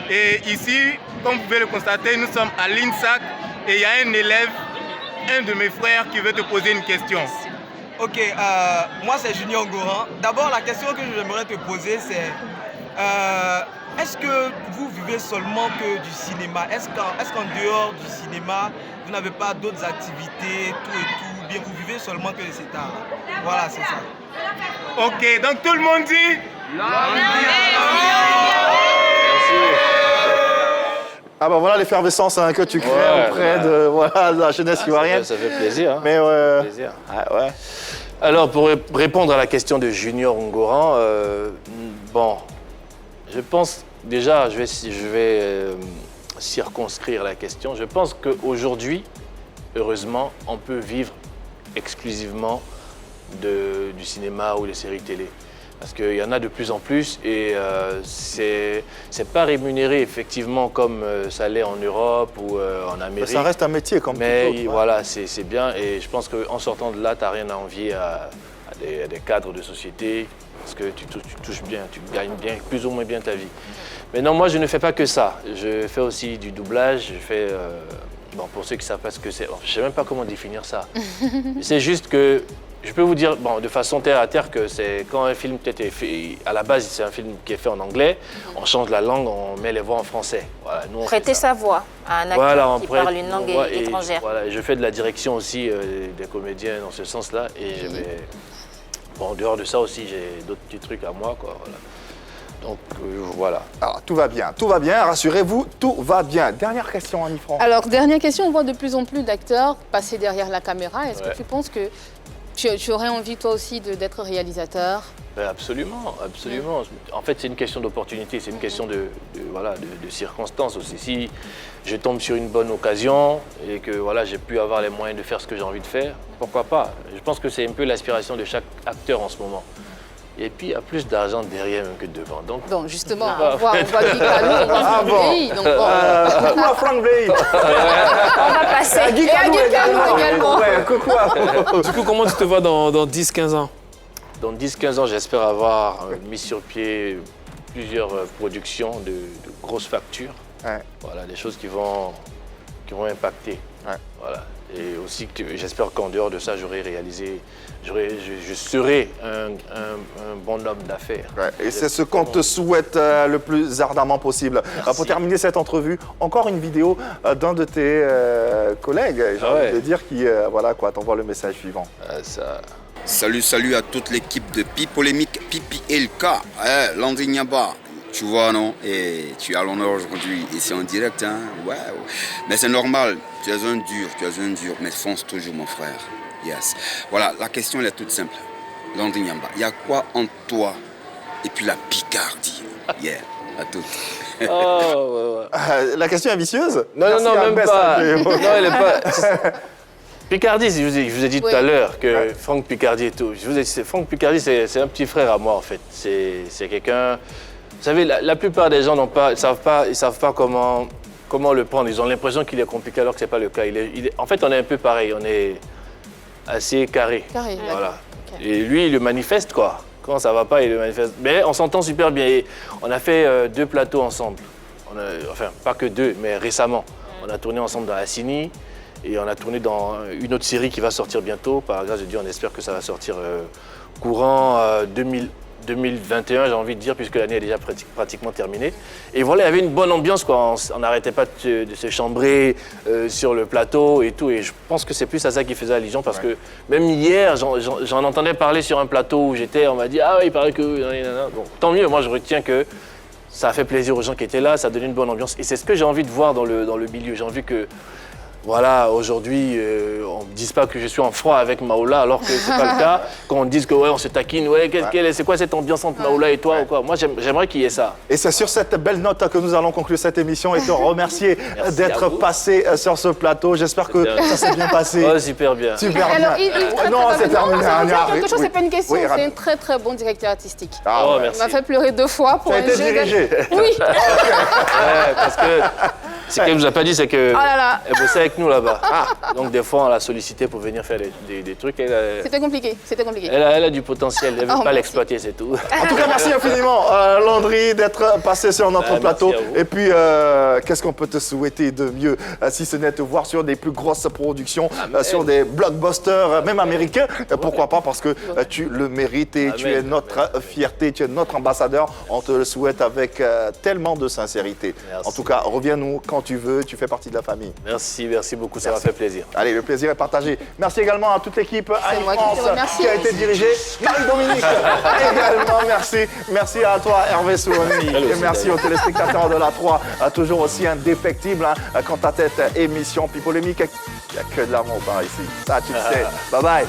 Speaker 12: Et ici, comme vous pouvez le constater, nous sommes à l'INSAC et il y a un élève, un de mes frères, qui veut te poser une question.
Speaker 13: Ok, moi c'est Junior Goran. D'abord, la question que j'aimerais te poser, c'est est-ce que vous vivez seulement que du cinéma? Est-ce qu'en dehors du cinéma, vous n'avez pas d'autres activités, tout et tout, ou bien vous vivez seulement que de cet art? Voilà, c'est ça.
Speaker 12: Ok, donc tout le monde dit
Speaker 1: Ah bah voilà l'effervescence que tu crées
Speaker 7: Ouais,
Speaker 1: auprès de la jeunesse ivoirienne.
Speaker 7: Ça fait plaisir. Hein.
Speaker 1: Mais
Speaker 7: Plaisir.
Speaker 1: ouais.
Speaker 7: Alors, pour répondre à la question de Junior Ngoran, bon, je pense, déjà, je vais circonscrire la question. Je pense qu'aujourd'hui, heureusement, on peut vivre exclusivement du cinéma ou des séries télé. Parce qu'il y en a de plus en plus et c'est pas rémunéré effectivement comme ça l'est en Europe ou en Amérique.
Speaker 1: Ça reste un métier comme
Speaker 7: mais
Speaker 1: tout autre,
Speaker 7: voilà, c'est bien et je pense qu'en sortant de là, tu n'as rien à envier à des cadres de société parce que tu touches bien, tu gagnes bien, plus ou moins bien ta vie. Mais non, moi je ne fais pas que ça. Je fais aussi du doublage, je fais... bon, pour ceux qui ne savent pas ce que c'est, je ne sais même pas comment définir ça. C'est juste que je peux vous dire, bon, de façon terre à terre, que c'est quand un film peut-être est fait, à la base, c'est un film qui est fait en anglais, on change la langue, on met les voix en français. Voilà, nous,
Speaker 3: Prêter sa voix à un acteur qui parle une langue étrangère.
Speaker 7: Voilà, je fais de la direction aussi des comédiens dans ce sens-là. Et je vais... Bon, en dehors de ça aussi, j'ai d'autres petits trucs à moi, quoi. Voilà. Donc, voilà.
Speaker 1: Alors, tout va bien, rassurez-vous, tout va bien. Dernière question, Annie Franck.
Speaker 2: Alors, dernière question, on voit de plus en plus d'acteurs passer derrière la caméra. Est-ce que tu penses que tu aurais envie, toi aussi, d'être réalisateur?
Speaker 7: Ben absolument, absolument. En fait, c'est une question d'opportunité, c'est une question de circonstances aussi. Si je tombe sur une bonne occasion et que voilà, j'ai pu avoir les moyens de faire ce que j'ai envie de faire, pourquoi pas? Je pense que c'est un peu l'aspiration de chaque acteur en ce moment. Et puis, il y a plus d'argent derrière même que devant. Donc
Speaker 2: justement, on voit Guy-Calou, on voit Franck Bley.
Speaker 1: Coucou à Franck Bley.
Speaker 3: On va passer.
Speaker 2: Et à Guy-Calou également.
Speaker 1: Coucou.
Speaker 4: Du coup, comment tu te vois dans 10-15 ans?
Speaker 7: Dans 10-15 ans, j'espère avoir mis sur pied plusieurs productions de grosses factures.
Speaker 1: Ouais.
Speaker 7: Voilà, des choses qui vont impacter.
Speaker 1: Ouais.
Speaker 7: Voilà. Et aussi, j'espère qu'en dehors de ça, j'aurai réalisé, je serai un bon homme d'affaires.
Speaker 1: Ouais, et c'est ce qu'on te souhaite le plus ardemment possible. Pour terminer cette entrevue, encore une vidéo d'un de tes collègues, j'ai envie de dire, qui voilà quoi, t'envoie le message suivant.
Speaker 14: Salut à toute l'équipe de Pipolémique, PPLK, Landry Niamba. Tu vois, non? Et tu as l'honneur aujourd'hui ici en direct, hein? Ouais. Mais c'est normal, tu es un dur, mais fonce toujours, mon frère. Yes. Voilà, la question, elle est toute simple. Landry Niamba, il y a quoi en toi et puis la Picardie? Yeah, à toutes.
Speaker 1: La question est vicieuse?
Speaker 7: Non, même pas. Non, elle est pas... Picardie, je vous ai dit tout à l'heure que Franck Picardie et tout. Franck Picardie, c'est un petit frère à moi, en fait. C'est quelqu'un... Vous savez, la plupart des gens ils savent pas comment le prendre. Ils ont l'impression qu'il est compliqué alors que ce n'est pas le cas. En fait, on est un peu pareil. On est assez carré. Voilà. Okay. Et lui, il le manifeste, quoi. Quand ça ne va pas, il le manifeste. Mais on s'entend super bien. Et on a fait 2 plateaux ensemble. Enfin, pas que 2, mais récemment. On a tourné ensemble dans La Cini. Et on a tourné dans une autre série qui va sortir bientôt. Par grâce de Dieu, on espère que ça va sortir courant 2021, j'ai envie de dire, puisque l'année est déjà pratiquement terminée. Et voilà, il y avait une bonne ambiance, quoi. On n'arrêtait pas de se chambrer sur le plateau et tout. Et je pense que c'est plus à ça qui faisait allusion, parce que même hier, j'en entendais parler sur un plateau où j'étais. On m'a dit « Ah ouais, il paraît que... » Bon, tant mieux, moi je retiens que ça a fait plaisir aux gens qui étaient là, ça a donné une bonne ambiance. Et c'est ce que j'ai envie de voir dans le milieu. J'ai envie que... Voilà, aujourd'hui, on ne me dise pas que je suis en froid avec Maoula, alors que ce n'est pas le cas. Qu'on dise que on se taquine, c'est quoi cette ambiance entre Maoula et toi ou quoi? Moi, j'aimerais qu'il y ait ça.
Speaker 1: Et c'est sur cette belle note que nous allons conclure cette émission et te remercier d'être passé sur ce plateau. J'espère que ça s'est bien passé.
Speaker 7: Oh, super bien.
Speaker 1: Super bien.
Speaker 2: Alors,
Speaker 1: non, c'est terminé.
Speaker 2: Quelque chose, c'est pas une question, c'est un très très bon directeur artistique.
Speaker 7: Oh, merci.
Speaker 2: Il m'a fait pleurer 2 fois pour un jeu.
Speaker 1: Ça a été dirigé.
Speaker 2: Oui.
Speaker 7: Parce que ce qu'elle ne vous a pas dit, c'est qu'elle bossait avec nous là-bas. Donc des fois, on l'a sollicité pour venir faire des trucs.
Speaker 2: C'était compliqué,
Speaker 7: Elle a du potentiel, elle ne veut pas l'exploiter, c'est tout.
Speaker 1: En tout cas, merci infiniment, Landry, d'être passé sur notre plateau. Et puis, qu'est-ce qu'on peut te souhaiter de mieux, si ce n'est te voir sur des plus grosses productions, sur des blockbusters, même américains. Pourquoi pas, parce que tu le mérites et tu es notre fierté, tu es notre ambassadeur. On te le souhaite avec tellement de sincérité.
Speaker 7: Merci.
Speaker 1: En tout cas, reviens-nous quand tu veux, tu fais partie de la famille.
Speaker 7: Merci beaucoup, ça m'a fait plaisir.
Speaker 1: Allez, le plaisir est partagé. Merci également à toute l'équipe Annie France qui a été dirigée. Marie-Dominique également, merci. Merci à toi, Hervé Souani. Et merci aux téléspectateurs de la 3, toujours aussi indéfectible quant à cette émission Pipolémique. Il n'y a que de l'amour par ici. Ça, tu le sais. Bye bye.